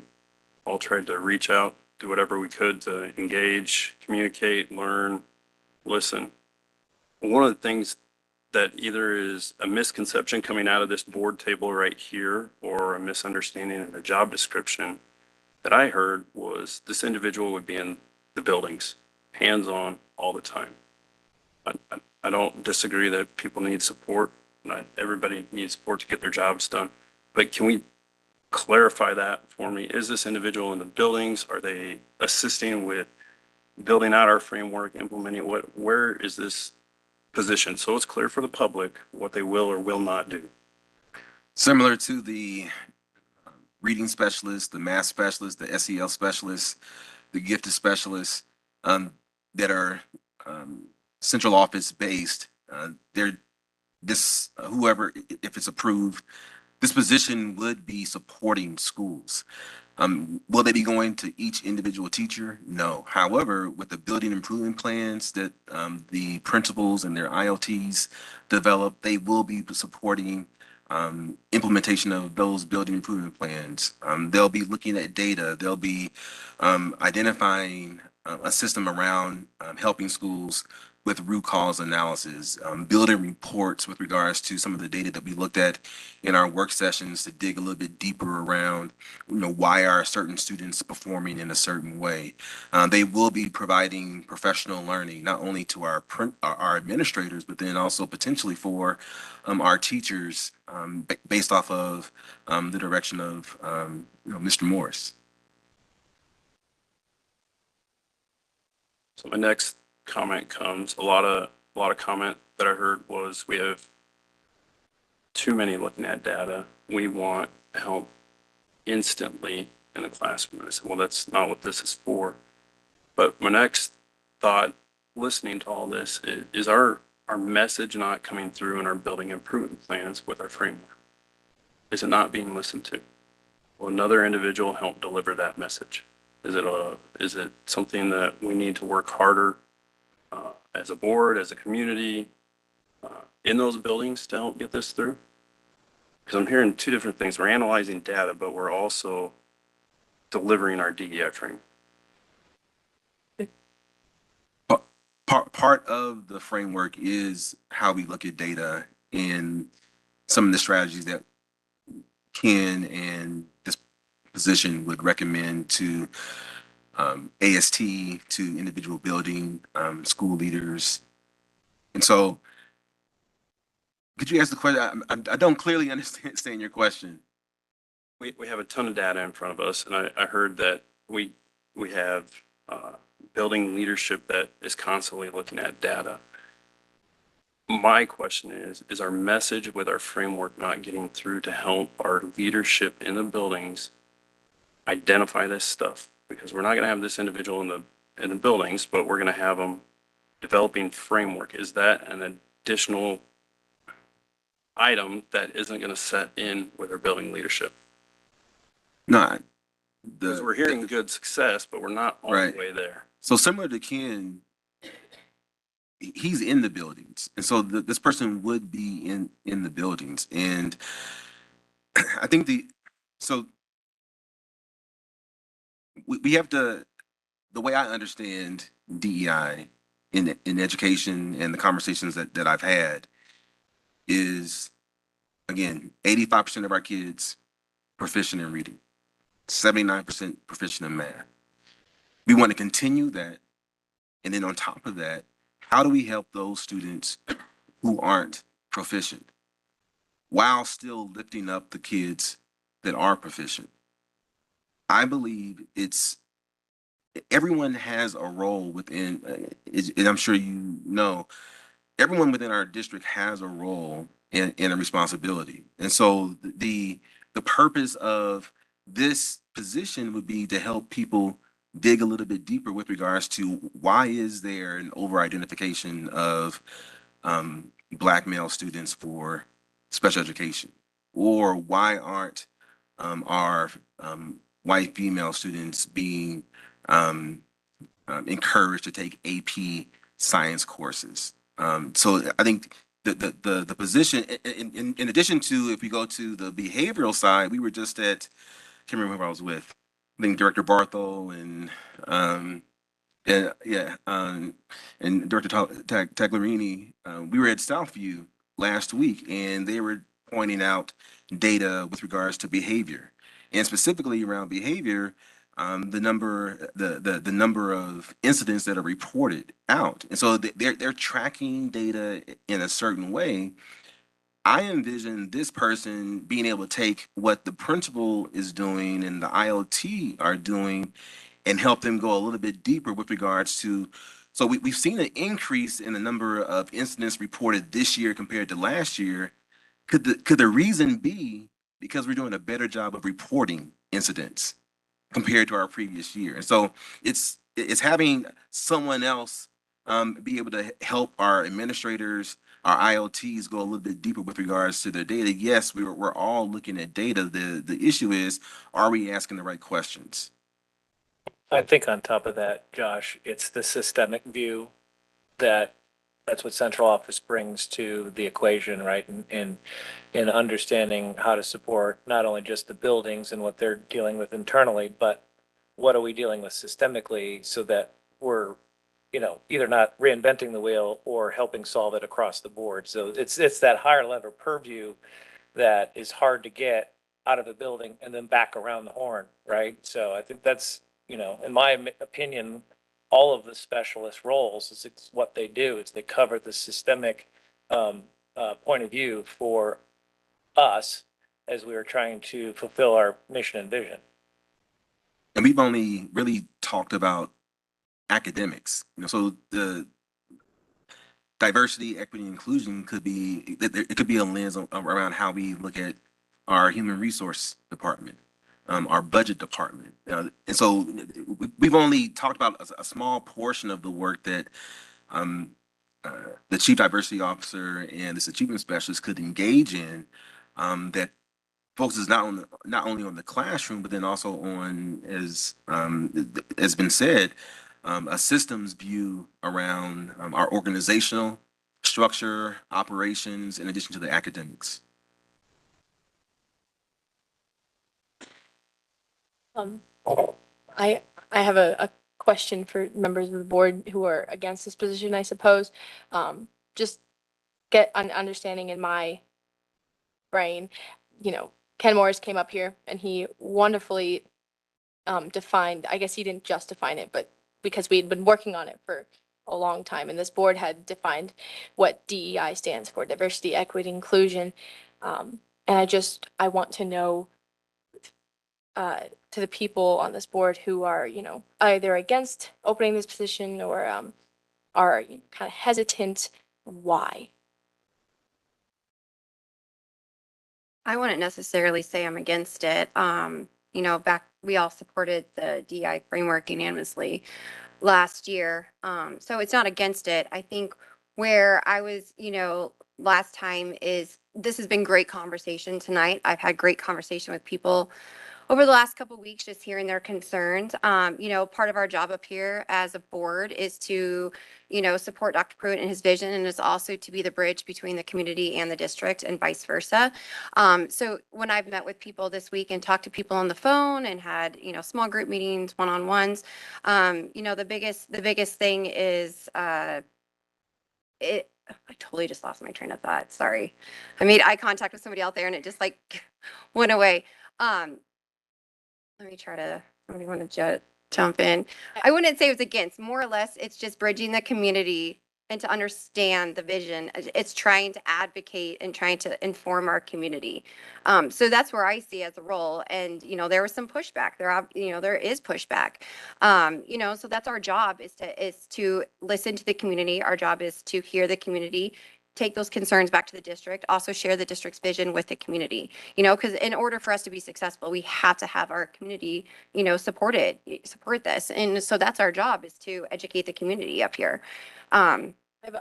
all tried to reach out, do whatever we could to engage, communicate, learn, listen. One of the things that either is a misconception coming out of this board table right here or a misunderstanding of the job description that I heard was this individual would be in the buildings, hands-on all the time. I don't disagree that people need support. Not everybody needs support to get their jobs done. But can we clarify that for me? Is this individual in the buildings? Are they assisting with building out our framework, implementing where is this position? So it's clear for the public what they will or will not do. Similar to the reading specialist, the math specialist, the SEL specialist, the gifted specialists that are central office based, whoever, if it's approved, this position would be supporting schools. Will they be going to each individual teacher? No. However, with the building improvement plans that the principals and their ILTs develop, they will be supporting implementation of those building improvement plans. They'll be looking at data. They'll be identifying a system around helping schools with root cause analysis, building reports with regards to some of the data that we looked at in our work sessions to dig a little bit deeper around, why are certain students performing in a certain way. They will be providing professional learning, not only to our administrators, but then also potentially for our teachers based off of the direction of Mr. Morris. So my next comment comes, a lot of comment that I heard was we have too many looking at data. We want help instantly in the classroom. I said, well, that's not what this is for. But my next thought, listening to all this, is our message not coming through in our building improvement plans with our framework? Is it not being listened to? Will another individual help deliver that message? Is it something that we need to work harder as a board, as a community, in those buildings to help get this through? Because I'm hearing two different things. We're analyzing data, but we're also delivering our DEI training. Part of the framework is how we look at data and some of the strategies that Ken and this position would recommend to AST, to individual building, school leaders. And so, could you ask the question? I don't clearly understand your question. We have a ton of data in front of us, and I heard that we have building leadership that is constantly looking at data. My question is our message with our framework not getting through to help our leadership in the buildings identify this stuff? Because we're not going to have this individual in the buildings, but we're going to have them developing framework. Is that an additional item that isn't going to set in with our building leadership? Not. Because we're hearing good success, but we're not all the way there. So similar to Ken, he's in the buildings, and so this person would be in the buildings, and I think we have to, the way I understand DEI in education and the conversations that I've had is, again, 85% of our kids proficient in reading, 79% proficient in math. We want to continue that. And then on top of that, how do we help those students who aren't proficient while still lifting up the kids that are proficient? I believe everyone has a role within, and I'm sure you know, everyone within our district has a role and a responsibility. And so the purpose of this position would be to help people dig a little bit deeper with regards to why is there an over-identification of Black male students for special education, or why aren't our white female students being encouraged to take AP science courses. So I think the position, in addition to, if we go to the behavioral side, we were just at, I can't remember who I was with, I think Director Bartho and Director Taglerini. We were at Southview last week, and they were pointing out data with regards to behavior, and specifically around behavior, the number of incidents that are reported out, and so they're tracking data in a certain way. I envision this person being able to take what the principal is doing and the IoT are doing and help them go a little bit deeper with regards to. So we've seen an increase in the number of incidents reported this year compared to last year. Could the reason be because we're doing a better job of reporting incidents compared to our previous year? And so it's having someone else be able to help our administrators, our IoTs go a little bit deeper with regards to their data. Yes, we're all looking at data. The issue is, are we asking the right questions? I think on top of that, Josh, it's the systemic view that's what central office brings to the equation, right? In understanding how to support not only just the buildings and what they're dealing with internally, but what are we dealing with systemically so that we're, either not reinventing the wheel or helping solve it across the board. So it's that higher level purview that is hard to get out of the building and then back around the horn, right? So I think that's, in my opinion, all of the specialist roles is it's what they do is they cover the systemic point of view for us as we are trying to fulfill our mission and vision. And we've only really talked about academics, so the diversity, equity, inclusion could be, it could be a lens around how we look at our human resource department, our budget department. And so we've only talked about a small portion of the work that the chief diversity officer and this achievement specialist could engage in, that focuses not only on the classroom, but then also on, as has been said, a systems view around our organizational structure, operations, in addition to the academics. I have a question for members of the board who are against this position, I suppose. Just get an understanding in my brain. You know, Ken Morris came up here and he wonderfully defined, I guess he didn't just define it, but because we had been working on it for a long time and this board had defined what DEI stands for, diversity, equity, inclusion. And I want to know to the people on this board who are, you know, either against opening this position or are kind of hesitant, why? I wouldn't necessarily say I'm against it. You know, we all supported the DI framework unanimously last year. So it's not against it. I think where I was, you know, last time is this has been great conversation tonight. I've had great conversation with people over the last couple of weeks, just hearing their concerns. You know, part of our job up here as a board is to, you know, support Dr. Pruitt and his vision, and is also to be the bridge between the community and the district and vice versa. So when I've met with people this week and talked to people on the phone and had, you know, small group meetings, one-on-ones, you know, the biggest thing is, I totally just lost my train of thought. Sorry. I made eye contact with somebody out there and it just like went away. Let me try to, somebody want to jump in. I wouldn't say it was against, more or less, it's just bridging the community and to understand the vision. It's trying to advocate and trying to inform our community. So that's where I see as a role. And, you know, there was some pushback you know, there is pushback. You know, so that's our job is to listen to the community. Our job is to hear the community, take those concerns back to the district, also share the district's vision with the community, you know, because in order for us to be successful, we have to have our community, you know, support this. And so that's our job, is to educate the community up here. I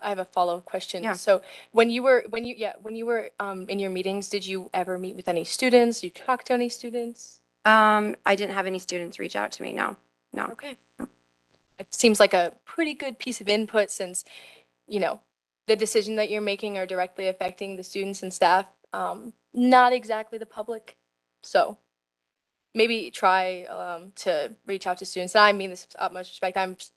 have a follow-up question. Yeah. So when you were in your meetings, did you ever meet with any students? You talk to any students? I didn't have any students reach out to me. No. Okay. It seems like a pretty good piece of input since, you know, the decision that you're making are directly affecting the students and staff, not exactly the public. So maybe try to reach out to students. And I mean this with utmost respect.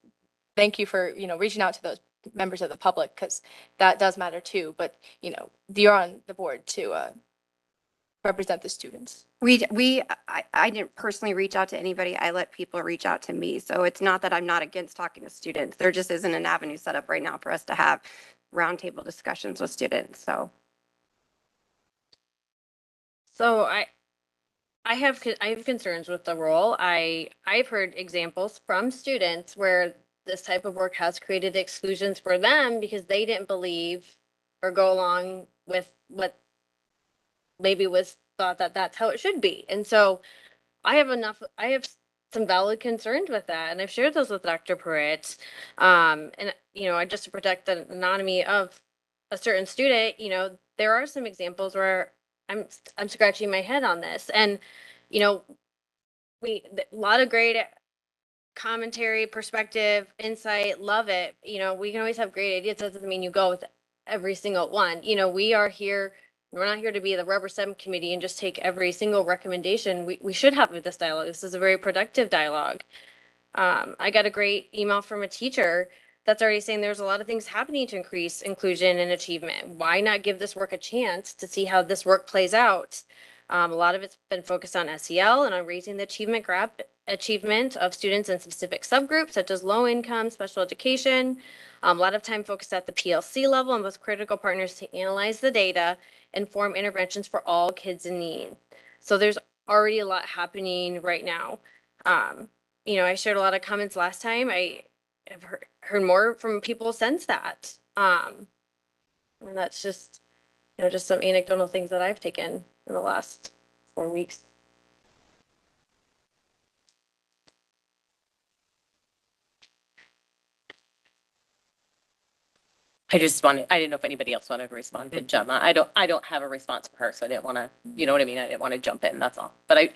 Thank you for, you know, reaching out to those members of the public because that does matter too. But, you know, you're on the board to represent the students. I didn't personally reach out to anybody. I let people reach out to me. So it's not that I'm not against talking to students. There just isn't an avenue set up right now for us to have roundtable discussions with students. So I have concerns with the role. I've heard examples from students where this type of work has created exclusions for them because they didn't believe or go along with what maybe was thought that that's how it should be. And so I have some valid concerns with that, and I've shared those with Dr. Pruitt. And you know, just to protect the anonymity of a certain student, you know, there are some examples where I'm scratching my head on this, and you know, a lot of great commentary, perspective, insight, love it. You know, we can always have great ideas. That doesn't mean you go with every single one. You know, we're not here to be the rubber stamp committee and just take every single recommendation. We should have this dialogue. This is a very productive dialogue. I got a great email from a teacher that's already saying there's a lot of things happening to increase inclusion and achievement. Why not give this work a chance to see how this work plays out? A lot of it's been focused on SEL and on raising the achievement of students in specific subgroups such as low income, special education. A lot of time focused at the PLC level and with critical partners to analyze the data and form interventions for all kids in need. So there's already a lot happening right now. You know, I shared a lot of comments last time. I have heard more from people since that. And that's just, you know, just some anecdotal things that I've taken in the last 4 weeks. I didn't know if anybody else wanted to respond to Gemma. I don't have a response for her, so I didn't want to, you know what I mean? I didn't want to jump in, that's all. But I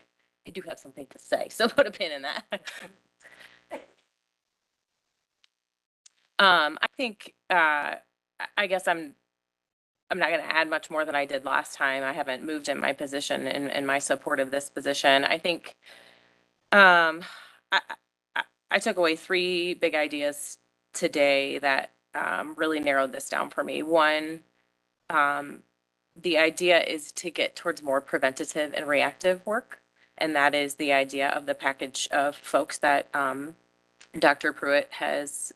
do have something to say, so put a pin in that. I think, I guess I'm not going to add much more than I did last time. I haven't moved in my position in my support of this position. I think I, I took away three big ideas today that really narrowed this down for me. One, um, the idea is to get towards more preventative and reactive work. And that is the idea of the package of folks that Dr. Pruitt has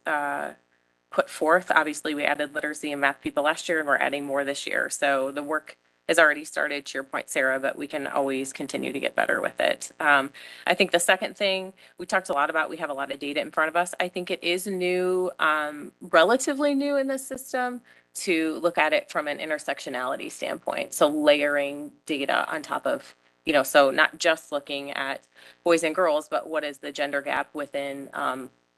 put forth. Obviously, we added literacy and math people last year, and we're adding more this year. So the work has already started, to your point, Sarah, but we can always continue to get better with it. I think the second thing we talked a lot about, we have a lot of data in front of us. I think it is new, relatively new in the system to look at it from an intersectionality standpoint. So layering data on top of, so not just looking at boys and girls, but what is the gender gap within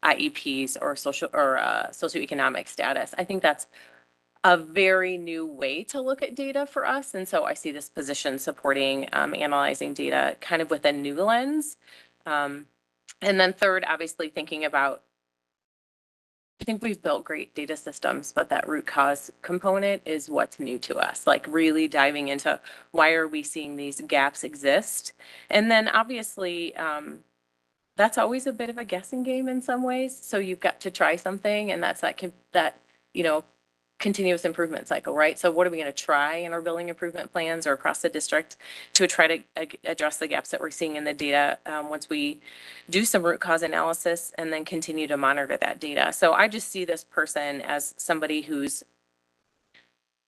IEPs or socioeconomic status. I think that's a very new way to look at data for us. And so I see this position supporting analyzing data kind of with a new lens. And then third, obviously thinking about, I think we've built great data systems, but that root cause component is what's new to us, like really diving into why are we seeing these gaps exist? And then obviously, that's always a bit of a guessing game in some ways. So you've got to try something, and that's that continuous improvement cycle, right? So what are we going to try in our building improvement plans or across the district to try to address the gaps that we're seeing in the data once we do some root cause analysis and then continue to monitor that data. So I just see this person as somebody who's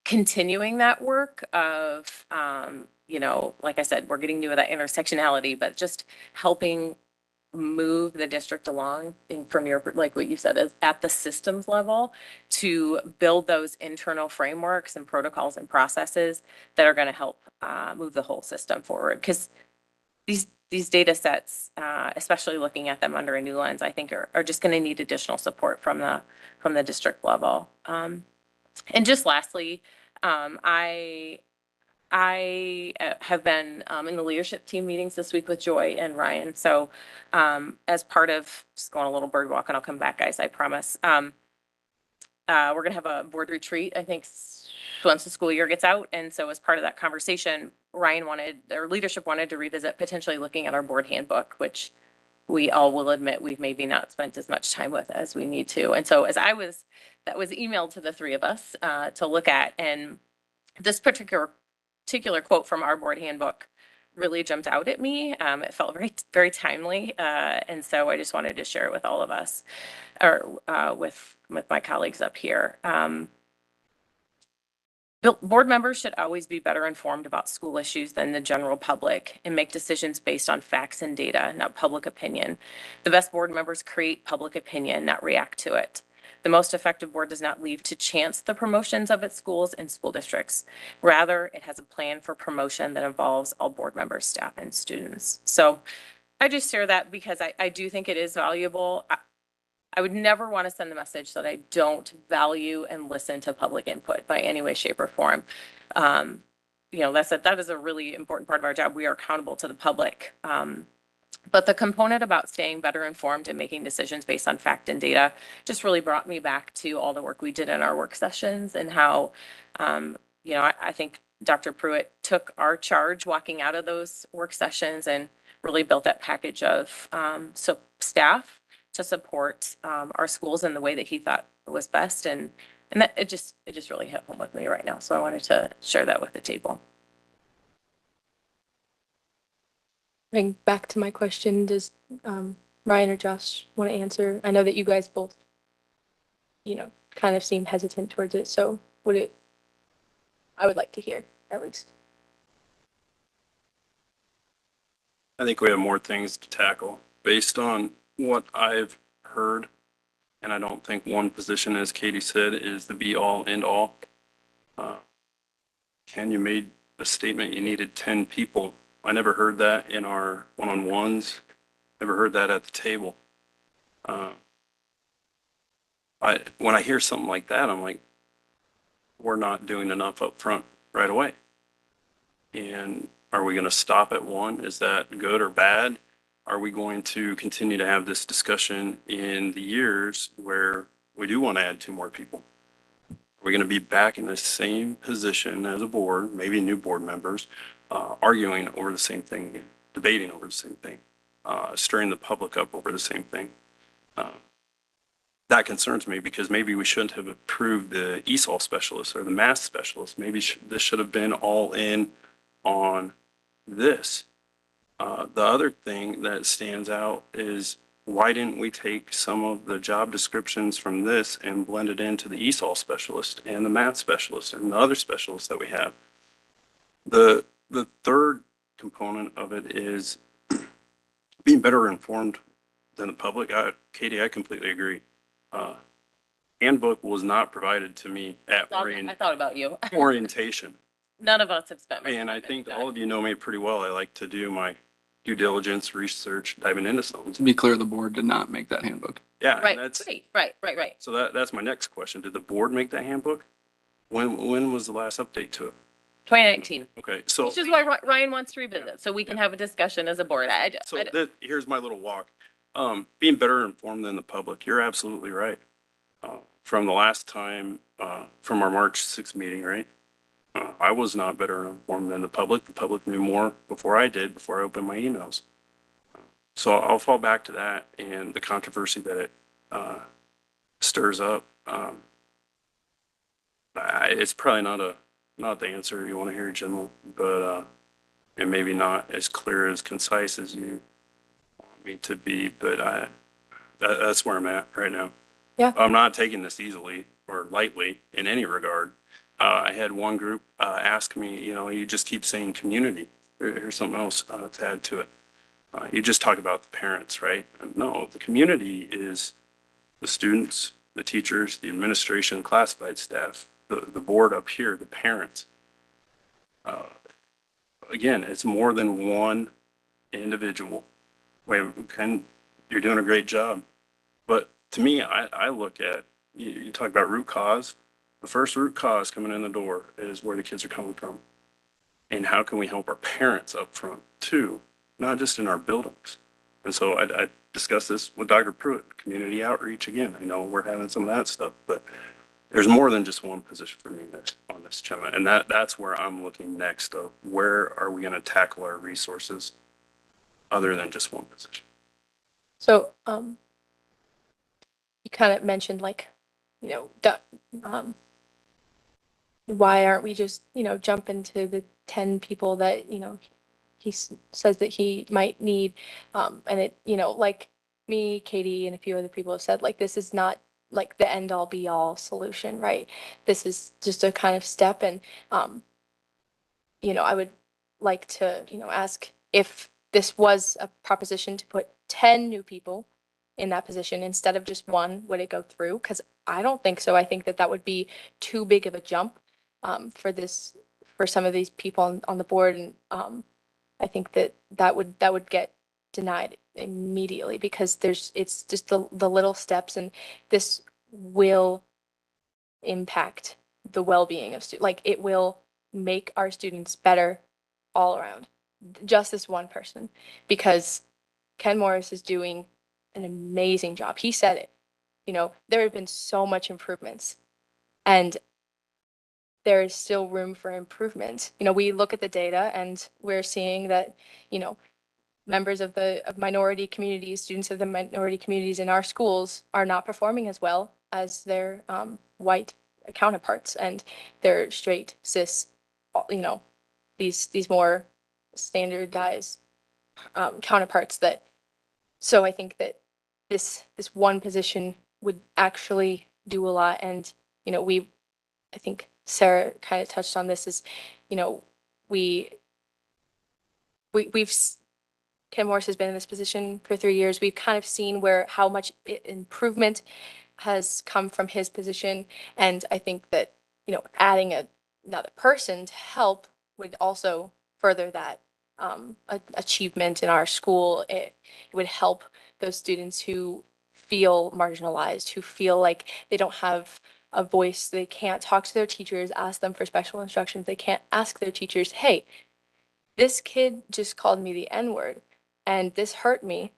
continuing that work of, like I said, we're getting new with that intersectionality, but just helping move the district along from your, like what you said, is at the systems level to build those internal frameworks and protocols and processes that are going to help move the whole system forward. Because these data sets, especially looking at them under a new lens, I think are just going to need additional support from the district level. And just lastly, I have been in the leadership team meetings this week with Joy and Ryan. So as part of just going a little bird walk, and I'll come back, guys, I promise. We're going to have a board retreat, I think, once the school year gets out. And so as part of that conversation, leadership wanted to revisit potentially looking at our board handbook, which we all will admit we've maybe not spent as much time with as we need to. And so that was emailed to the three of us to look at. And this particular quote from our board handbook really jumped out at me. It felt very, very timely. And so I just wanted to share it with all of us, or with my colleagues up here. Board members should always be better informed about school issues than the general public and make decisions based on facts and data, not public opinion. The best board members create public opinion, not react to it. The most effective board does not leave to chance the promotions of its schools and school districts. Rather, it has a plan for promotion that involves all board members, staff, and students. So I just share that because I do think it is valuable. I would never want to send the message that I don't value and listen to public input by any way, shape, or form. That is a really important part of our job. We are accountable to the public. But the component about staying better informed and making decisions based on fact and data just really brought me back to all the work we did in our work sessions and how, I think Dr. Pruitt took our charge walking out of those work sessions and really built that package of staff to support our schools in the way that he thought was best. And that it just really hit home with me right now. So I wanted to share that with the table. Bring back to my question, does Ryan or Josh want to answer? I know that you guys both, kind of seem hesitant towards it. So I would like to hear at least. I think we have more things to tackle based on what I've heard. And I don't think one position, as Katie said, is the be all end all. Ken, you made a statement you needed 10 people. I never heard that in our one-on-ones. Never heard that at the table. When I hear something like that, I'm like, we're not doing enough up front right away. And are we going to stop at one? Is that good or bad? Are we going to continue to have this discussion in the years where we do want to add 2 more people? Are we going to be back in the same position as a board, maybe new board members, arguing over the same thing, debating over the same thing? stirring the public up over the same thing. That concerns me because maybe we shouldn't have approved the ESOL specialist or the math specialist. Maybe this should have been all in on this. The other thing that stands out is why didn't we take some of the job descriptions from this and blend it into the ESOL specialist and the math specialist and the other specialists that we have? The third component of it is being better informed than the public. Katie, I completely agree. Handbook was not provided to me at I thought about you. orientation. None of us have spent. And I think all of you know me pretty well. I like to do my due diligence, research, diving into something. To be clear, the board did not make that handbook. Yeah, Right, that's, right. so that's my next question. Did the board make that handbook? When was the last update to it? 2019, Okay, so, which is why Ryan wants to revisit, so we can have a discussion as a board. here's my little walk. Being better informed than the public, you're absolutely right. From the last time, from our March 6th meeting, right? I was not better informed than the public. The public knew more before I did, before I opened my emails. So I'll fall back to that and the controversy that it stirs up. It's probably not the answer you want to hear, Jim, but and maybe not as clear, as concise as you want me to be, but that's where I'm at right now. Yeah. I'm not taking this easily or lightly in any regard. I had one group ask me, you just keep saying community. Here's something else to add to it. You just talk about the parents, right? No, the community is the students, the teachers, the administration, classified staff, the board up here, the parents. Again, it's more than one individual. You're doing a great job. But to me, I look at, you talk about root cause. The first root cause coming in the door is where the kids are coming from. And how can we help our parents up front too, not just in our buildings. And so I discussed this with Dr. Pruitt, community outreach again. I know we're having some of that stuff, but there's more than just one position for me on this, Gemma. And that's where I'm looking next of where are we going to tackle our resources other than just one position. So, you kind of mentioned why aren't we just, jump into the 10 people that, says that he might need. And it, like me, Katie, and a few other people have said, this is not like the end all be all solution, right? This is just a kind of step. And, I would like to, ask if this was a proposition to put 10 new people in that position instead of just one, would it go through? Because I don't think so. I think that would be too big of a jump for some of these people on the board. And I think that would get denied immediately because it's just the little steps, and this will impact the well-being of students. It will make our students better all around. Just this one person, because Ken Morris is doing an amazing job. He said it. There have been so much improvements, and there is still room for improvement. We look at the data and we're seeing that, members of minority communities, students of the minority communities in our schools are not performing as well as their white counterparts and their straight, cis, these more standardized counterparts so I think that this one position would actually do a lot. And, I think Sarah kind of touched on this is, Ken Morris has been in this position for 3 years. We've kind of seen how much improvement has come from his position. And I think that, adding another person to help would also further that achievement in our school. It would help those students who feel marginalized, who feel like they don't have a voice. They can't talk to their teachers, ask them for special instructions. They can't ask their teachers, hey, this kid just called me the N-word and this hurt me.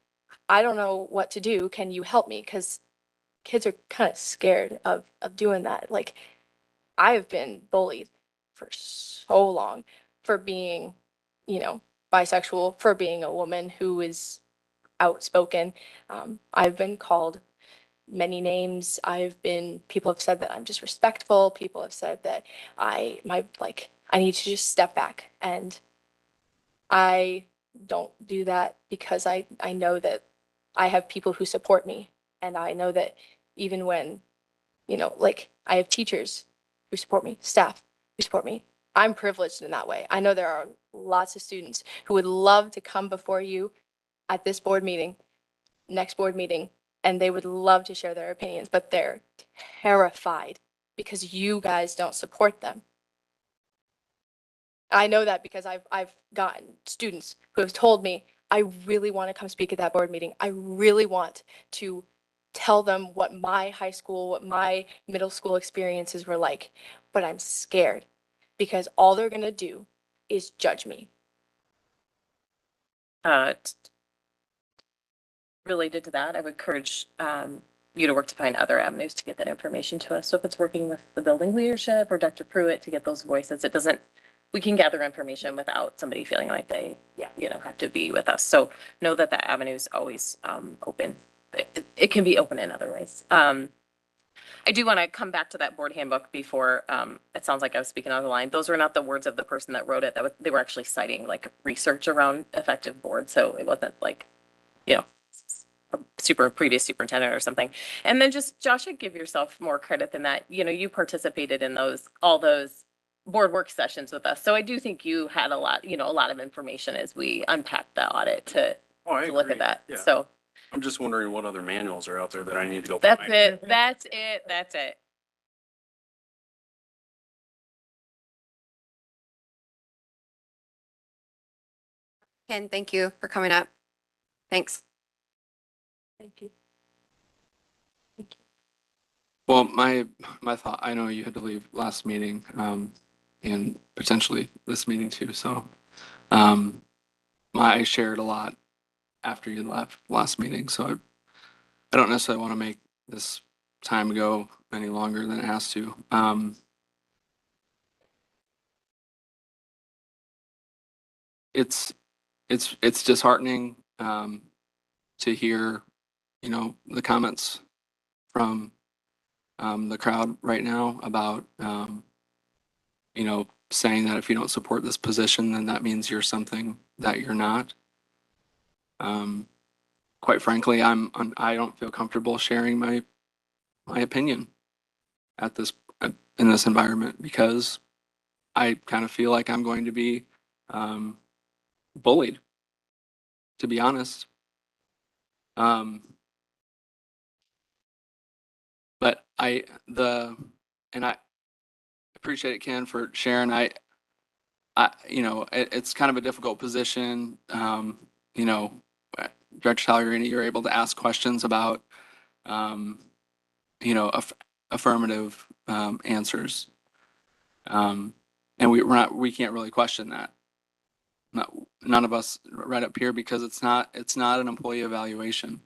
I don't know what to do. Can you help me? Because kids are kind of scared of doing that. I've been bullied for so long for being, bisexual, for being a woman who is outspoken. I've been called many names. People have said that I'm disrespectful. People have said that I need to just step back. And I don't do that because I know that I have people who support me. And I know that even when, I have teachers who support me, staff who support me. I'm privileged in that way. I know there are lots of students who would love to come before you at this board meeting, next board meeting, and they would love to share their opinions, but they're terrified because you guys don't support them. I know that because I've gotten students who have told me, I really want to come speak at that board meeting. I really want to tell them what my high school, what my middle school experiences were like, but I'm scared because all they're going to do is judge me. Related to that, I would encourage you to work to find other avenues to get that information to us. So if it's working with the building leadership or Dr. Pruitt to get those voices, we can gather information without somebody feeling like they, have to be with us. So know that that avenue is always open. It can be open in other ways. I do want to come back to that board handbook before it sounds like I was speaking out of the line. Those were not the words of the person that wrote it. They were actually citing like research around effective board. So it wasn't like, a previous superintendent or something. And then just Josh, I'd give yourself more credit than that. You participated in all those board work sessions with us. So I do think you had a lot of information as we unpacked the audit to look at that. Yeah. So I'm just wondering what other manuals are out there that I need to go that's find. it. That's it. That's it. Ken, thank you for coming up. Thanks. Thank you. Well, my thought, I know you had to leave last meeting, and potentially this meeting too. So, I shared a lot after you left last meeting. So I don't necessarily want to make this time go any longer than it has to. It's disheartening, to hear, the comments from, the crowd right now about, saying that if you don't support this position, then that means you're something that you're not. Quite frankly, I don't feel comfortable sharing my opinion at this in this environment because I kind of feel like I'm going to be bullied, to be honest. But I appreciate it, Ken, for sharing. It's kind of a difficult position. You know, Director Tallerini, you're able to ask questions about, affirmative answers. And we can't really question that. None of us right up here because it's not an employee evaluation,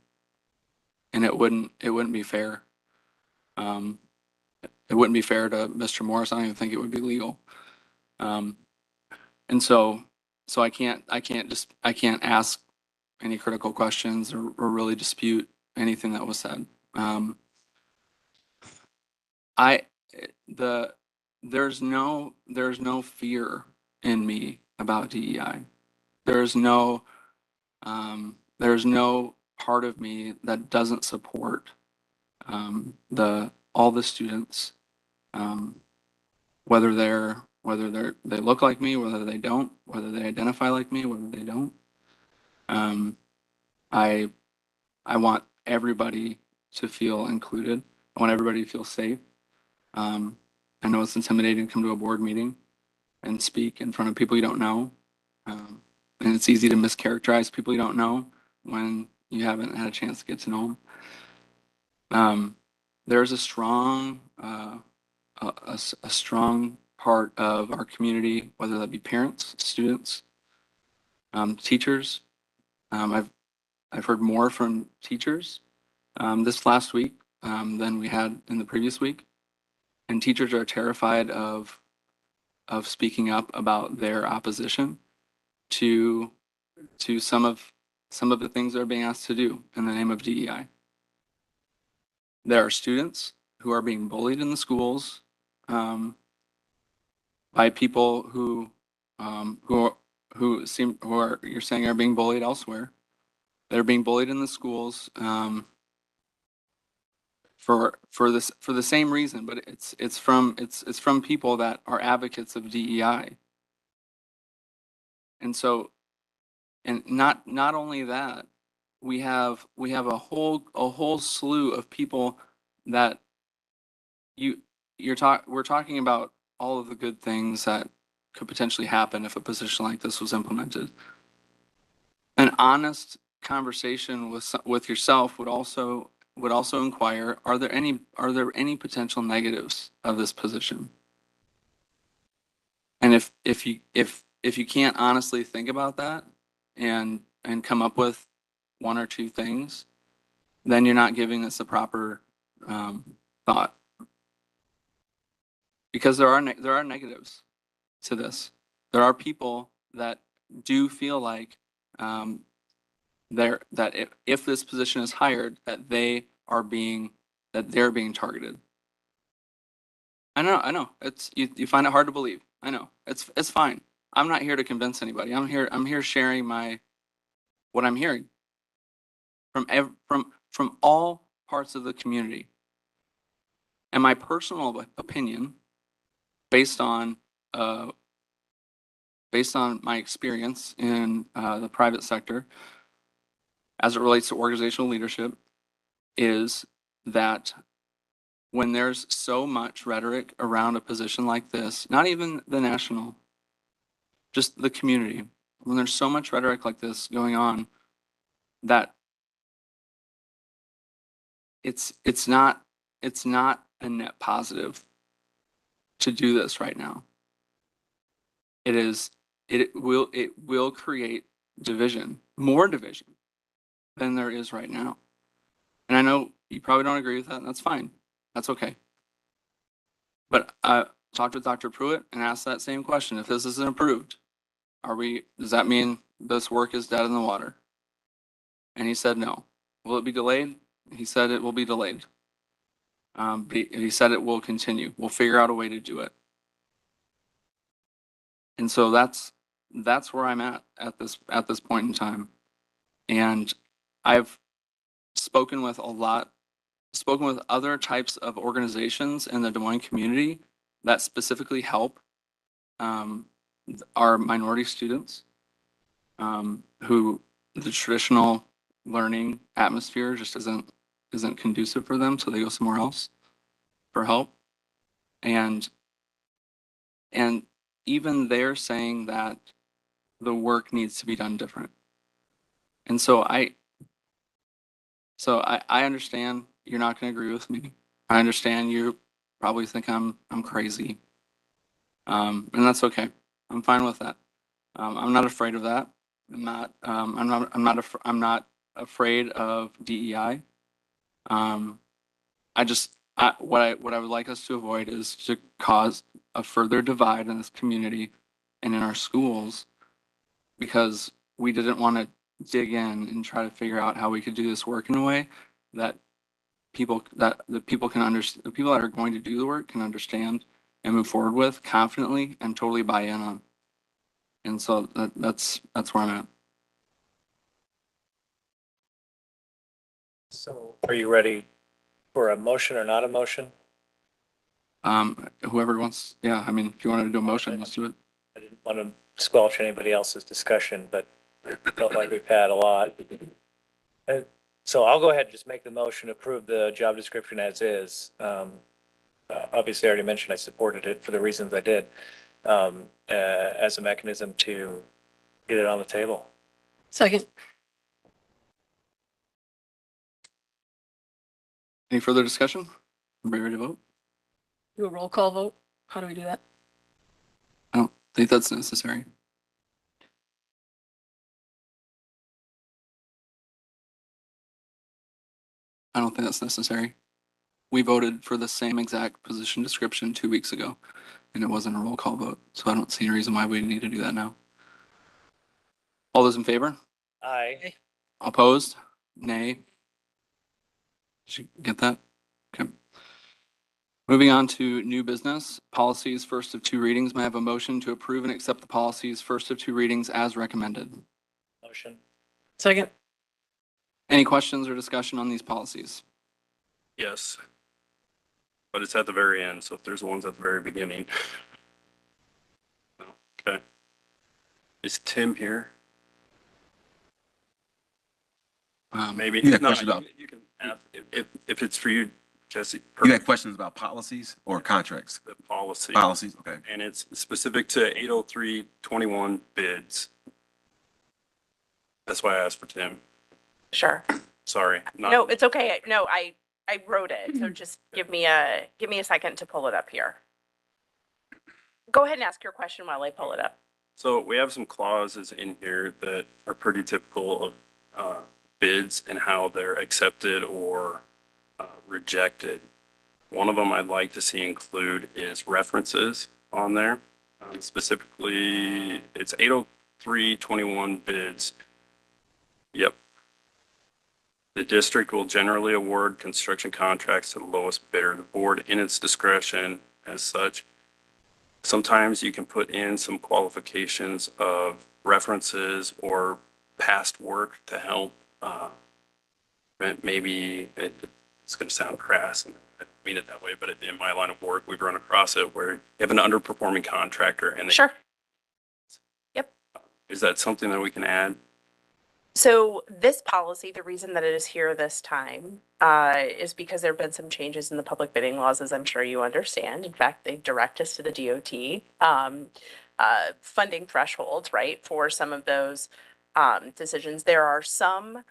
and it wouldn't be fair. It wouldn't be fair to Mr. Morris. I don't even think it would be legal. And so I can't ask any critical questions or really dispute anything that was said. There's no fear in me about DEI. There's no part of me that doesn't support all the students, whether they look like me, whether they don't, whether they identify like me, whether they don't. I want everybody to feel included. I want everybody to feel safe. I know it's intimidating to come to a board meeting and speak in front of people you don't know. And it's easy to mischaracterize people you don't know when you haven't had a chance to get to know them. There's a strong part of our community, whether that be parents, students, teachers. I've heard more from teachers this last week than we had in the previous week, and teachers are terrified of speaking up about their opposition to some of some of the things they're being asked to do in the name of DEI. There are students who are being bullied in the schools by people who you're saying are being bullied elsewhere. They're being bullied in the schools for the same reason, but it's from people that are advocates of DEI. And so, and not only that, we have a whole slew of people that we're talking about all of the good things that could potentially happen if a position like this was implemented. An honest conversation with yourself would also inquire, are there any potential negatives of this position? And if you can't honestly think about that and come up with one or two things, then you're not giving this a proper thought. Because there are negatives to this. There are people that do feel like if this position is hired, that they're being targeted. I know. It's you find it hard to believe. I know. It's fine. I'm not here to convince anybody. I'm here sharing what I'm hearing from all parts of the community. And my personal opinion, based on my experience in the private sector as it relates to organizational leadership, is that when there's so much rhetoric around a position like this, not even the national, just the community, when there's so much rhetoric like this going on, that it's not a net positive to do this right now. It will create division, more division than there is right now. And I know you probably don't agree with that, and that's fine. That's okay. But I talked with Dr. Pruitt and asked that same question. If this isn't approved, does that mean this work is dead in the water? And he said no. Will it be delayed? He said it will be delayed. He said it will continue. We'll figure out a way to do it. And so that's where I'm at this point in time. And I've spoken with other types of organizations in the Des Moines community that specifically help our minority students who the traditional learning atmosphere just isn't conducive for them, so they go somewhere else for help. And even they're saying that the work needs to be done different. And so I understand you're not going to agree with me. I understand you probably think I'm crazy. And that's okay. I'm fine with that. I'm not afraid of that. I'm not afraid of DEI. What I would like us to avoid is to cause a further divide in this community and in our schools, because we didn't want to dig in and try to figure out how we could do this work in a way that the people can understand, the people that are going to do the work can understand and move forward with confidently and totally buy in on. And so that's where I'm at. So are you ready for a motion or not a motion? Whoever wants, yeah, I mean, if you want to do a motion, let's do it. I didn't want to squelch anybody else's discussion, but I felt like we've had a lot. So I'll go ahead and just make the motion to approve the job description as is. Obviously, I already mentioned I supported it for the reasons I did, as a mechanism to get it on the table. Second. Any further discussion? Everybody ready to vote? Do a roll call vote. How do we do that? I don't think that's necessary. I don't think that's necessary. We voted for the same exact position description 2 weeks ago, and it wasn't a roll call vote. So I don't see any reason why we need to do that now. All those in favor? Aye. Opposed? Nay. Did you get that? Okay. Moving on to new business, policies first of two readings. May I have a motion to approve and accept the policies first of two readings as recommended? Motion. Second. Any questions or discussion on these policies? Yes. But it's at the very end, so if there's ones at the very beginning. Okay. Is Tim here? Maybe. You had No, questions about, you can ask, if it's for you, Jesse. you had questions about policies or contracts? The policy. Policies, okay. And it's specific to 80321 bids. That's why I asked for Tim. Sure. Sorry. No, it's okay. No, I wrote it, so just give me a second to pull it up here. Go ahead and ask your question while I pull it up. So we have some clauses in here that are pretty typical of bids and how they're accepted or rejected. One of them I'd like to see include is references on there. Specifically, it's 80321 bids. Yep. The district will generally award construction contracts to the lowest bidder. The board, in its discretion as such. Sometimes you can put in some qualifications of references or past work to help. Maybe it's going to sound crass, and I don't mean it that way, but in my line of work, we've run across it where you have an underperforming contractor and Sure. Yep. Is that something that we can add? So this policy, the reason that it is here this time is because there have been some changes in the public bidding laws, as I'm sure you understand. In fact, they direct us to the DOT funding thresholds, right, for some of those decisions. There are some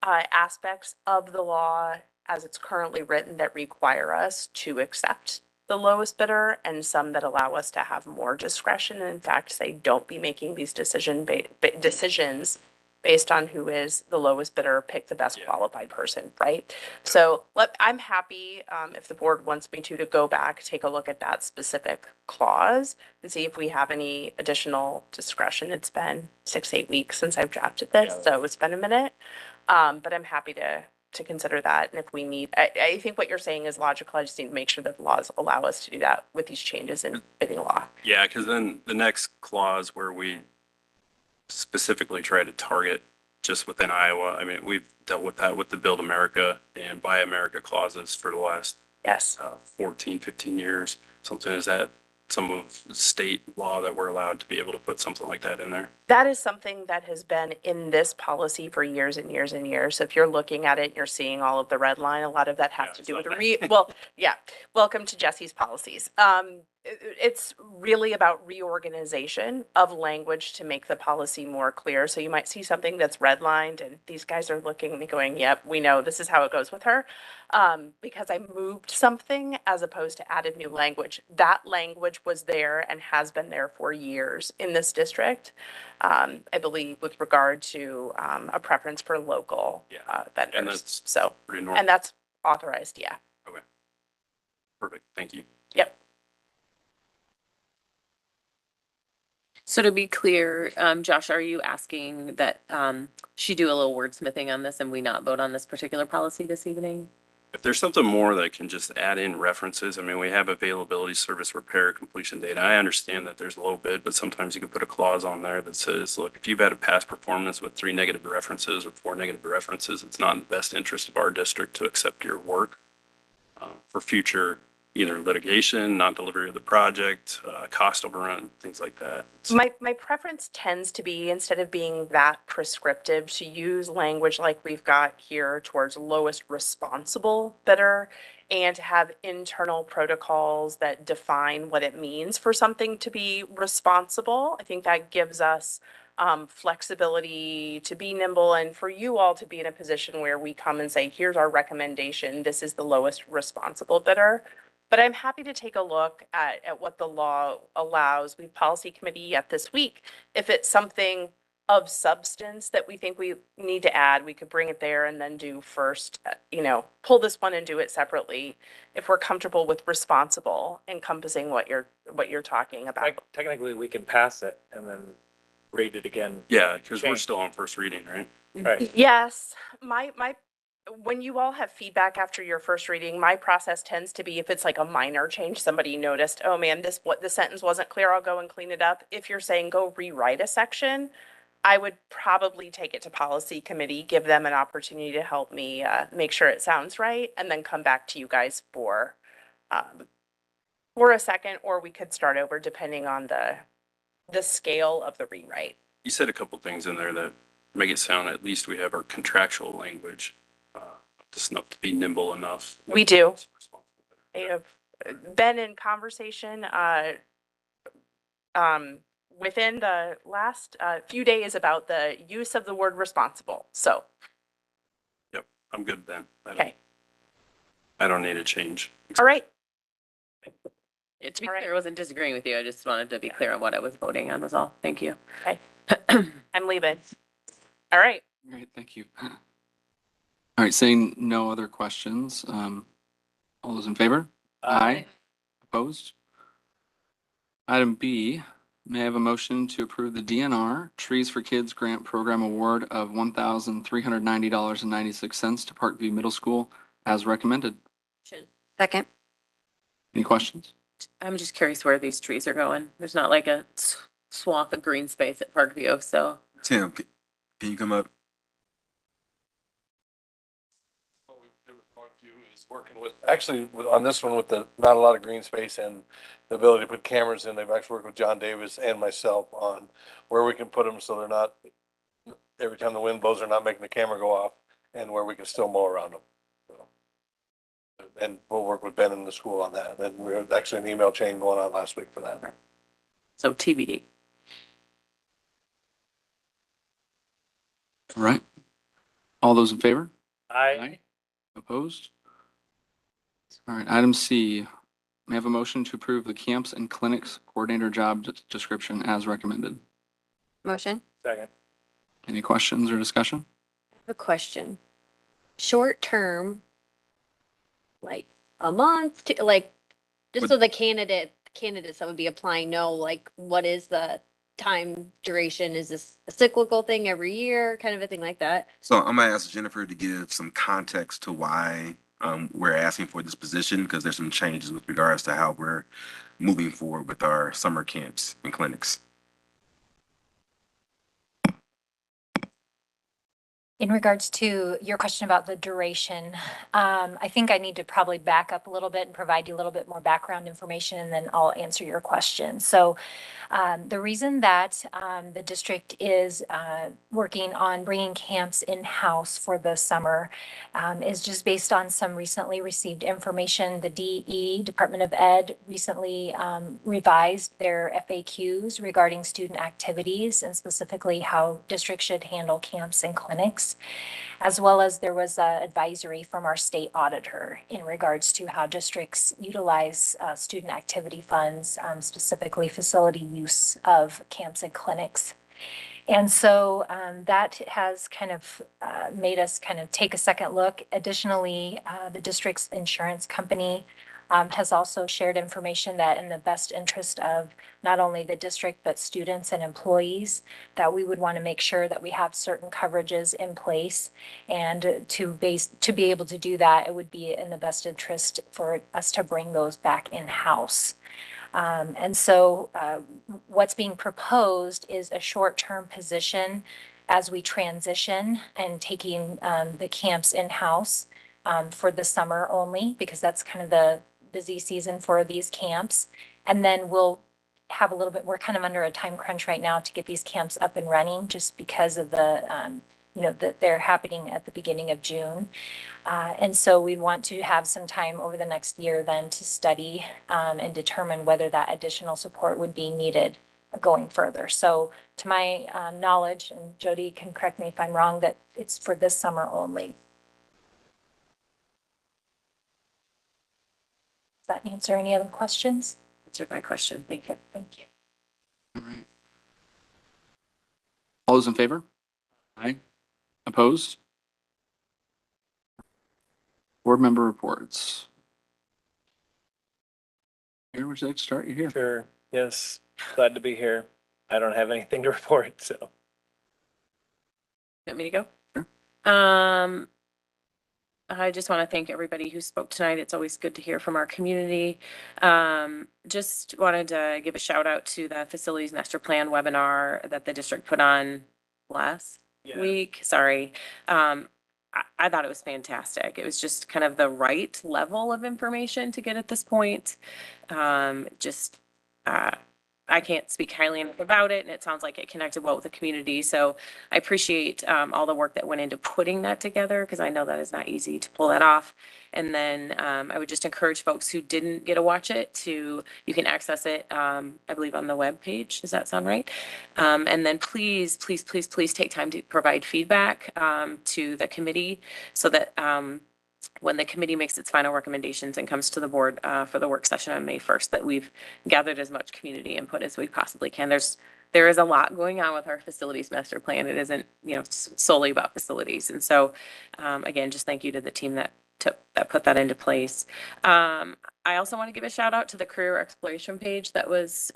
aspects of the law as it's currently written that require us to accept the lowest bidder and some that allow us to have more discretion. And in fact, say don't be making these decisions based on who is the lowest bidder, pick the best qualified person, right? So I'm happy if the board wants me to go back, take a look at that specific clause and see if we have any additional discretion. It's been 6-8 weeks since I've drafted this, so it's been a minute. But I'm happy to consider that. And if we need, I think what you're saying is logical. I just need to make sure that the laws allow us to do that with these changes in bidding law. Yeah, because then the next clause where we specifically try to target just within Iowa. I mean, we've dealt with that with the Build America and Buy America clauses for the last 14, 15 years. Something is that some of the state law that we're allowed to be able to put something like that in there. That is something that has been in this policy for years and years and years. So if you're looking at it, you're seeing all of the red line, a lot of that has to do with welcome to Jesse's policies. It's really about reorganization of language to make the policy more clear. So you might see something that's redlined and these guys are looking at me going, yep, we know this is how it goes with her. Because I moved something as opposed to added new language. That language was there and has been there for years in this district. I believe with regard to a preference for local vendors. And that's so pretty normal. and that's authorized, yeah. Okay. Perfect. Thank you. Yep. So to be clear, Josh, are you asking that she do a little wordsmithing on this and we not vote on this particular policy this evening? If there's something more that can just add in references, I mean, we have availability, service, repair, completion date. I understand that there's low bid, but sometimes you can put a clause on there that says, look, if you've had a past performance with 3 negative references or 4 negative references, it's not in the best interest of our district to accept your work for future either litigation, non-delivery of the project, cost overrun, things like that. My preference tends to be, instead of being that prescriptive, to use language like we've got here towards lowest responsible bidder and to have internal protocols that define what it means for something to be responsible. I think that gives us flexibility to be nimble and for you all to be in a position where we come and say, here's our recommendation. This is the lowest responsible bidder. But I'm happy to take a look at what the law allows. We have policy committee yet this week. If it's something of substance that we think we need to add, we could bring it there and then do first, pull this one and do it separately. If we're comfortable with responsible encompassing what you're talking about. Technically, we can pass it and then read it again. Yeah, because we're still on first reading, right? Right. Yes, when you all have feedback after your first reading, my process tends to be if it's like a minor change, somebody noticed, oh man, the sentence wasn't clear, I'll go and clean it up. If you're saying go rewrite a section, I would probably take it to policy committee, give them an opportunity to help me make sure it sounds right, and then come back to you guys for a second, or we could start over depending on the scale of the rewrite. You said a couple things in there that make it sound, at least we have our contractual language, just enough to be nimble enough. We do. I have been in conversation within the last few days about the use of the word responsible. So, Yep, I'm good then. okay. I don't need a change. All right. To be clear, I wasn't disagreeing with you. I just wanted to be clear on what I was voting on was all. Thank you. Okay. I'm leaving. All right. Great, thank you. All right, seeing no other questions, all those in favor? Aye. Opposed? Item B, may I have a motion to approve the DNR Trees for Kids Grant Program Award of $1,390.96 to Parkview Middle School as recommended? Second. Any questions? I'm just curious where these trees are going. There's not like a swath of green space at Parkview, so. Tim, can you come up? Is working with, actually, on this one with the, not a lot of green space and the ability to put cameras in, they've actually worked with John Davis and myself on where we can put them so they're not, every time the wind blows, they're not making the camera go off, and where we can still mow around them. So, and we'll work with Ben in the school on that. And we're actually an email chain going on last week for that. So TBD. All right. All those in favor? Aye. Opposed? All right, item C, may I have a motion to approve the camps and clinics coordinator job description as recommended? Motion. Second. Any questions or discussion? I have a question. Short term, like a month, like, just so the candidates that would be applying know, like, what is the time duration? Is this a cyclical thing every year, kind of a thing like that? So I'm gonna ask Jennifer to give some context to why we're asking for this position, because there's some changes with regards to how we're moving forward with our summer camps and clinics. In regards to your question about the duration, I think I need to probably back up a little bit and provide you a little bit more background information, and then I'll answer your question. So the reason that the district is working on bringing camps in-house for the summer is just based on some recently received information. The DE, Department of Ed, recently revised their FAQs regarding student activities and specifically how districts should handle camps and clinics, as well as there was an advisory from our state auditor in regards to how districts utilize student activity funds, specifically facility use of camps and clinics. And so that has kind of made us kind of take a second look. Additionally, the district's insurance company has also shared information that in the best interest of not only the district, but students and employees, that we would want to make sure that we have certain coverages in place. And to be able to do that, it would be in the best interest for us to bring those back in-house. And so what's being proposed is a short-term position as we transition and taking the camps in-house for the summer only, because that's kind of the busy season for these camps. And then we'll have a little bit, we're kind of under a time crunch right now to get these camps up and running just because of the, that they're happening at the beginning of June. And so we want to have some time over the next year then to study and determine whether that additional support would be needed going further. So to my knowledge, and Jody can correct me if I'm wrong, that it's for this summer only. Does that answer any other questions? Answered my question. Thank you. Thank you. All right. All those in favor? Aye. Opposed? Board member reports. Here, would you like to start? You're here. Sure. Yes. Glad to be here. I don't have anything to report, so. Want me to go? I just want to thank everybody who spoke tonight. It's always good to hear from our community. Just wanted to give a shout out to the Facilities Master Plan webinar that the district put on last week. Sorry. I thought it was fantastic. It was just kind of the right level of information to get at this point. I can't speak highly enough about it, and it sounds like it connected well with the community. So I appreciate all the work that went into putting that together, because I know that is not easy to pull that off. And then I would just encourage folks who didn't get to watch it to, you can access it, I believe, on the web page. Does that sound right? And then please, please, please, please take time to provide feedback to the committee so that when the committee makes its final recommendations and comes to the board for the work session on May 1st, that we've gathered as much community input as we possibly can. There is a lot going on with our facilities master plan. It isn't, solely about facilities. And so, again, just thank you to the team that put that into place. I also want to give a shout out to the career exploration page that was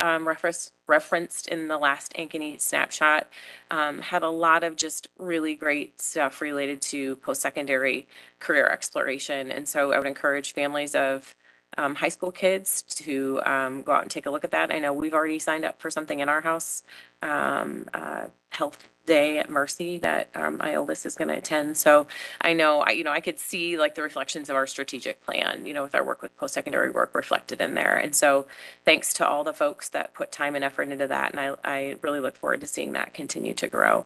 referenced in the last Ankeny snapshot. Had a lot of just really great stuff related to post-secondary career exploration. And so I would encourage families of high school kids to go out and take a look at that. I know we've already signed up for something in our house, health day at Mercy that my oldest is going to attend. So I know, I could see like the reflections of our strategic plan, with our work with post-secondary work reflected in there. And so thanks to all the folks that put time and effort into that. And I really look forward to seeing that continue to grow.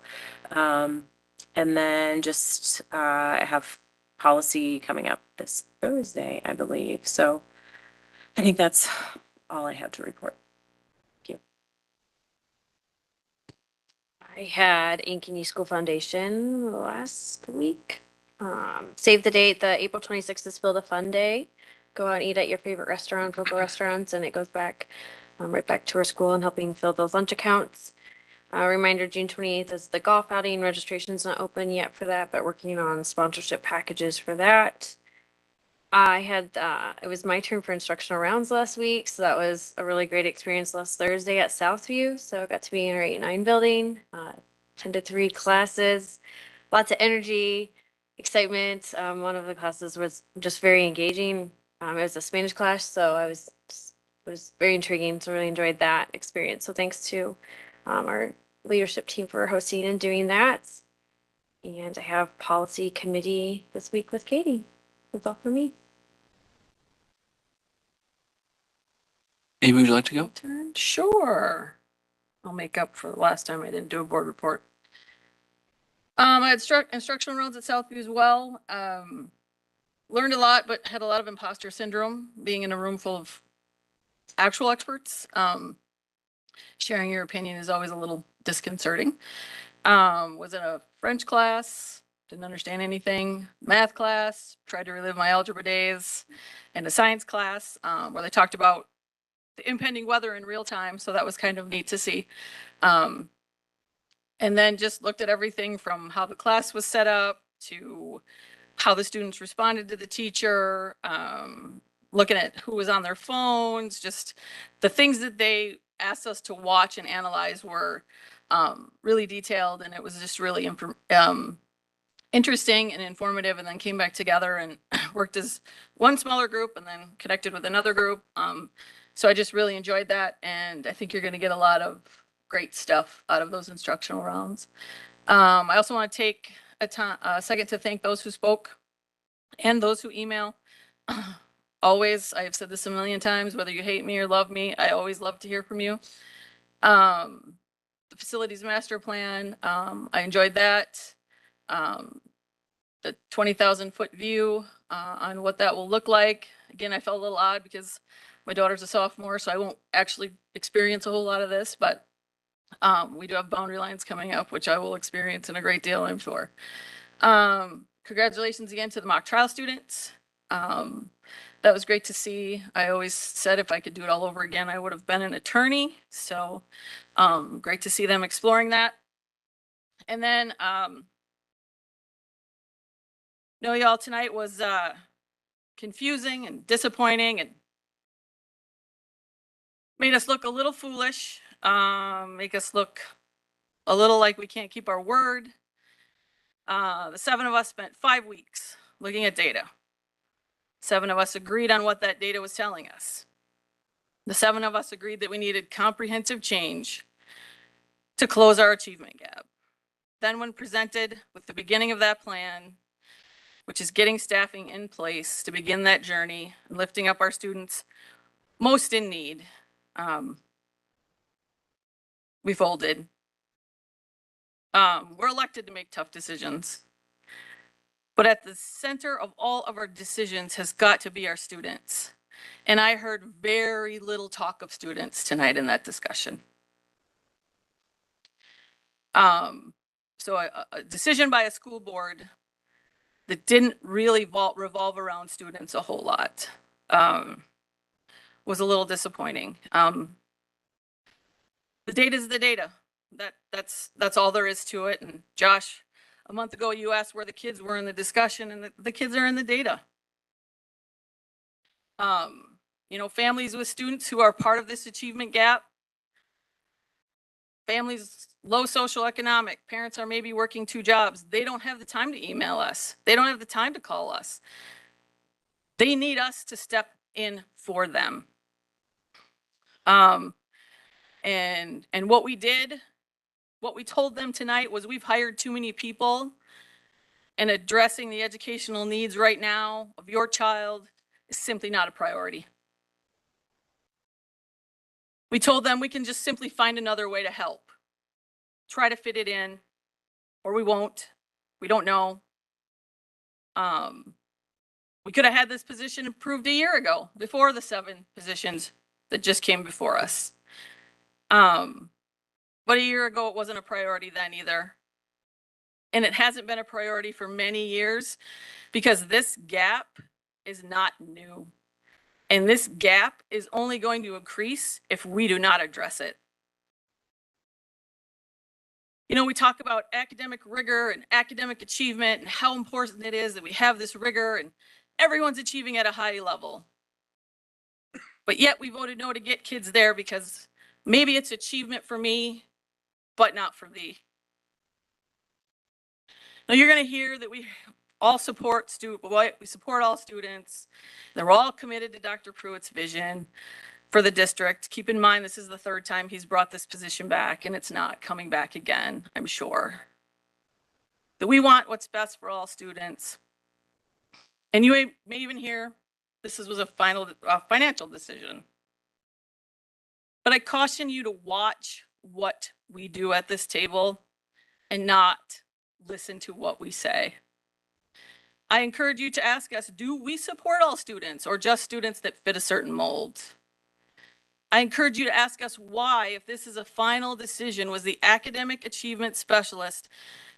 And then just, I have policy coming up this Thursday, I believe. So I think that's all I have to report. Thank you. I had Ankeny School Foundation last week. Save the date, the April 26th is Fill the Fun Day. Go out and eat at your favorite restaurant, local restaurants, and it goes back, right back to our school and helping fill those lunch accounts. Reminder, June 28th is the golf outing. Registration's not open yet for that, but working on sponsorship packages for that. I had, it was my turn for instructional rounds last week, so that was a really great experience last Thursday at Southview. So I got to be in our 8-9 building, attended 3 classes, lots of energy, excitement. One of the classes was just very engaging. It was a Spanish class, so it was very intriguing. So really enjoyed that experience. So thanks to our leadership team for hosting and doing that. And I have policy committee this week with Katie. That's all for me. Amy, would you like to go? Sure. I'll make up for the last time I didn't do a board report. I had instructional rounds at Southview as well. Learned a lot, but had a lot of imposter syndrome being in a room full of actual experts. Sharing your opinion is always a little disconcerting. Was in a French class, didn't understand anything. Math class, tried to relive my algebra days. And a science class where they talked about the impending weather in real time. So that was kind of neat to see. And then just looked at everything from how the class was set up to how the students responded to the teacher, looking at who was on their phones, just the things that they asked us to watch and analyze were really detailed, and it was just really interesting and informative, and then came back together and worked as one smaller group and then connected with another group. So I just really enjoyed that, and I think you're going to get a lot of great stuff out of those instructional rounds. I also want to take a second to thank those who spoke and those who email. Always, I have said this a million times, whether you hate me or love me, I always love to hear from you. The facilities master plan, I enjoyed that. The 20,000 foot view on what that will look like. Again, I felt a little odd because my daughter's a sophomore, so I won't actually experience a whole lot of this, but we do have boundary lines coming up, which I will experience in a great deal, I'm sure. Congratulations again to the mock trial students. That was great to see. I always said if I could do it all over again, I would have been an attorney. So great to see them exploring that. And then, no, y'all, tonight was confusing and disappointing and made us look a little foolish, make us look a little like we can't keep our word. The 7 of us spent 5 weeks looking at data. 7 of us agreed on what that data was telling us. The 7 of us agreed that we needed comprehensive change to close our achievement gap. Then when presented with the beginning of that plan, which is getting staffing in place to begin that journey and lifting up our students most in need, we folded. We're elected to make tough decisions. But at the center of all of our decisions has got to be our students. And I heard very little talk of students tonight in that discussion. So a decision by a school board that didn't really revolve around students a whole lot was a little disappointing. The data is the data. That's all there is to it. And Josh, a month ago, you asked where the kids were in the discussion, and the kids are in the data. You know, families with students who are part of this achievement gap, families, low socioeconomic, parents are maybe working 2 jobs. They don't have the time to email us. They don't have the time to call us. They need us to step in for them. And what we did, what we told them tonight was we've hired too many people, and addressing the educational needs right now of your child is simply not a priority. We told them we can just simply find another way to help. Try to fit it in, or we won't. We don't know. We could have had this position approved a year ago, before the 7 positions that just came before us. But a year ago, it wasn't a priority then either. And it hasn't been a priority for many years because this gap is not new. And this gap is only going to increase if we do not address it. You know, we talk about academic rigor and academic achievement and how important it is that we have this rigor and everyone's achieving at a high level. But yet we voted no to get kids there because maybe it's achievement for me, but not for thee. Now you're going to hear that we all support we support all students. They're all committed to Dr. Pruitt's vision for the district. Keep in mind, this is the 3rd time he's brought this position back, and it's not coming back again, I'm sure. That we want what's best for all students. And you may even hear this was a financial decision. But I caution you to watch what we do at this table and not listen to what we say. I encourage you to ask us, do we support all students or just students that fit a certain mold? I encourage you to ask us why, if this is a final decision, was the academic achievement specialist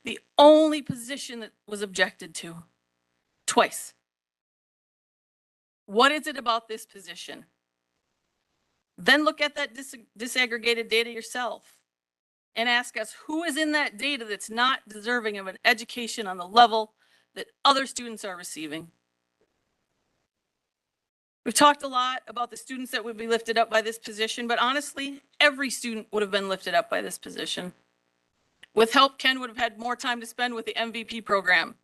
the only position that was objected to? Twice. What is it about this position? Then look at that disaggregated data yourself and ask us who is in that data that's not deserving of an education on the level that other students are receiving. We've talked a lot about the students that would be lifted up by this position, but honestly, every student would have been lifted up by this position. With help, Ken would have had more time to spend with the MVP program,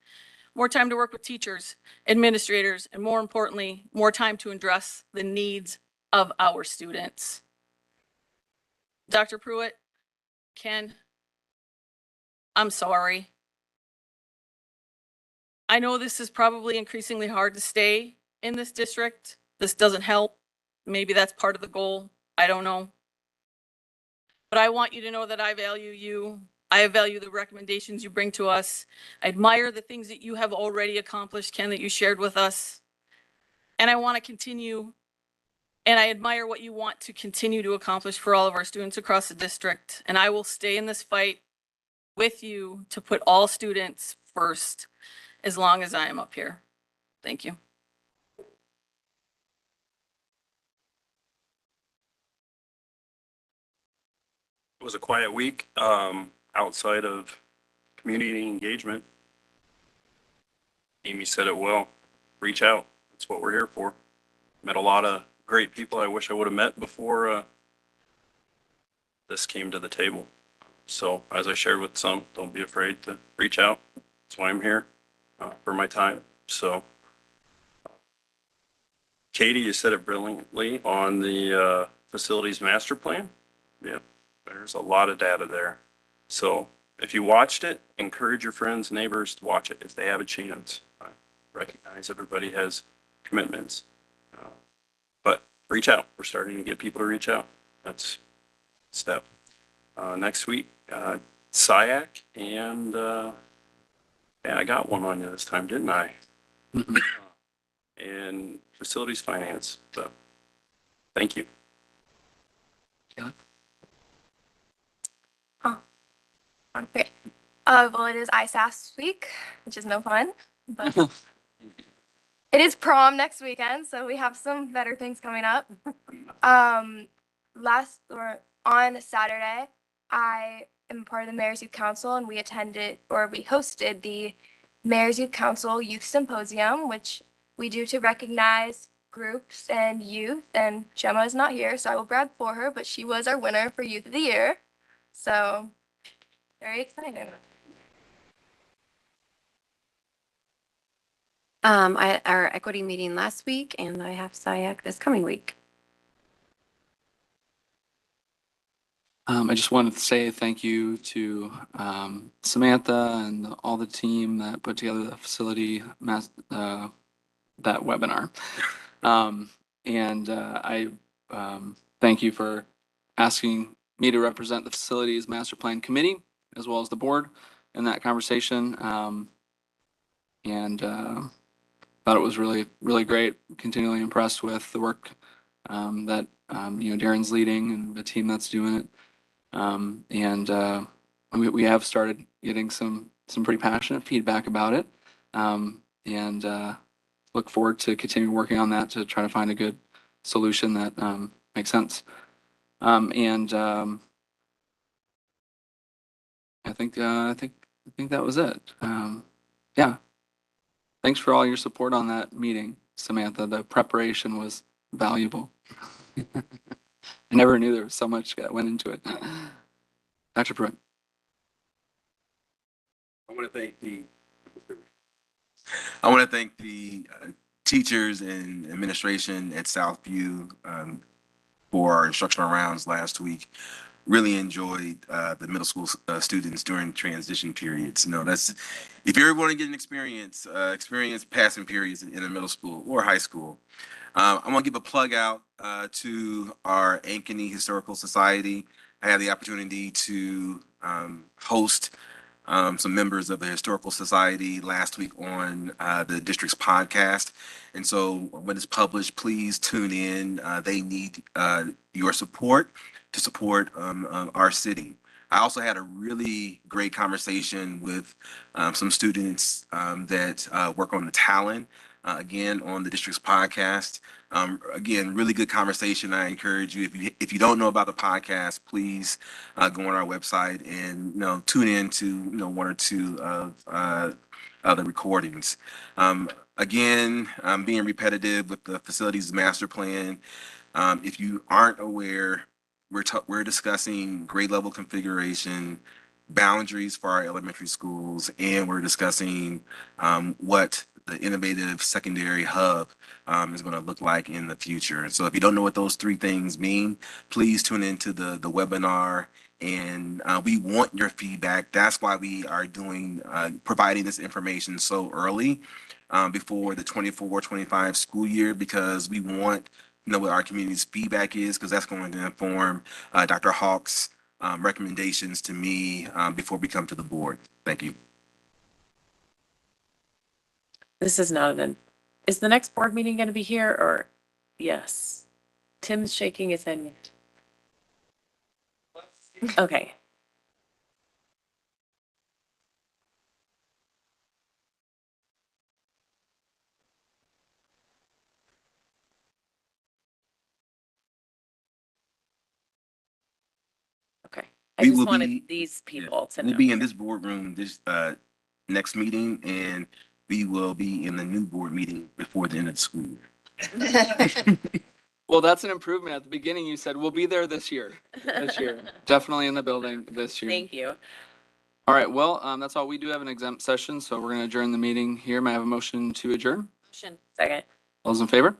more time to work with teachers, administrators, and more importantly, more time to address the needs of our students. Dr. Pruitt, Ken, I'm sorry. I know this is probably increasingly hard to stay in this district. This doesn't help. Maybe that's part of the goal. I don't know. But I want you to know that I value you. I value the recommendations you bring to us. I admire the things that you have already accomplished, Ken, that you shared with us. And I want to continue, and I admire what you want to continue to accomplish for all of our students across the district. And I will stay in this fight with you to put all students first as long as I am up here. Thank you. It was a quiet week, outside of community engagement. Amy said it well, reach out. That's what we're here for. Met a lot of great people I wish I would have met before, this came to the table. So as I shared with some, don't be afraid to reach out. That's why I'm here, for my time. So Katie, you said it brilliantly on the facilities master plan. Yeah, there's a lot of data there. So if you watched it, encourage your friends, neighbors to watch it if they have a chance. I recognize everybody has commitments. But reach out. We're starting to get people to reach out. That's a step. Next week, SIAC and, yeah, I got one on you this time, didn't I? And facilities finance. So thank you. Okay. Well, it is ISAS week, which is no fun, but it is prom next weekend, so we have some better things coming up. On Saturday, I am part of the Mayor's Youth Council, and we hosted the Mayor's Youth Council Youth Symposium, which we do to recognize groups and youth. And Gemma is not here, so I will brag for her, but she was our winner for Youth of the Year. So very exciting. I had our equity meeting last week and I have SIAC this coming week. I just wanted to say thank you to Samantha and all the team that put together the that webinar. I thank you for asking me to represent the facilities master plan committee as well as the board in that conversation. Thought it was really, really great. Continually impressed with the work that Darren's leading and the team that's doing it. We have started getting some pretty passionate feedback about it. Look forward to continuing working on that to try to find a good solution that makes sense. I think that was it. Yeah. Thanks for all your support on that meeting, Samantha. The preparation was valuable. I never knew there was so much that went into it. Dr. Pruitt. I want to thank the teachers and administration at Southview for our instructional rounds last week. Really enjoyed the middle school students during transition periods. That's if you ever want to get an experience passing periods in a middle school or high school. I want to give a plug out to our Ankeny Historical Society. I had the opportunity to host some members of the Historical Society last week on the district's podcast. And so when it's published, please tune in. They need your support to support our city. I also had a really great conversation with some students that work on the talent, again, on the district's podcast. Again, really good conversation. I encourage you, if you don't know about the podcast, please go on our website and tune in to one or two of the recordings. Again, being repetitive with the facilities master plan. If you aren't aware, we're discussing grade level configuration, boundaries for our elementary schools, and we're discussing what the innovative secondary hub is going to look like in the future. And so if you don't know what those three things mean, please tune into the webinar. And we want your feedback. That's why we are providing this information so early before the 24-25 school year, because we want what our community's feedback is, because that's going to inform Dr. Hawk's recommendations to me before we come to the board. Thank you. This is not is the next board meeting going to be here or yes? Tim's shaking his head. Okay. Okay. I just wanted these people to know. We'll be in this boardroom this next meeting, and we will be in the new board meeting before the end of the school year. Well, that's an improvement. At the beginning, you said we'll be there this year. Definitely in the building this year. Thank you. All right, well, that's all. We do have an exempt session, so we're going to adjourn the meeting here. May I have a motion to adjourn? Motion. Second. All those in favor?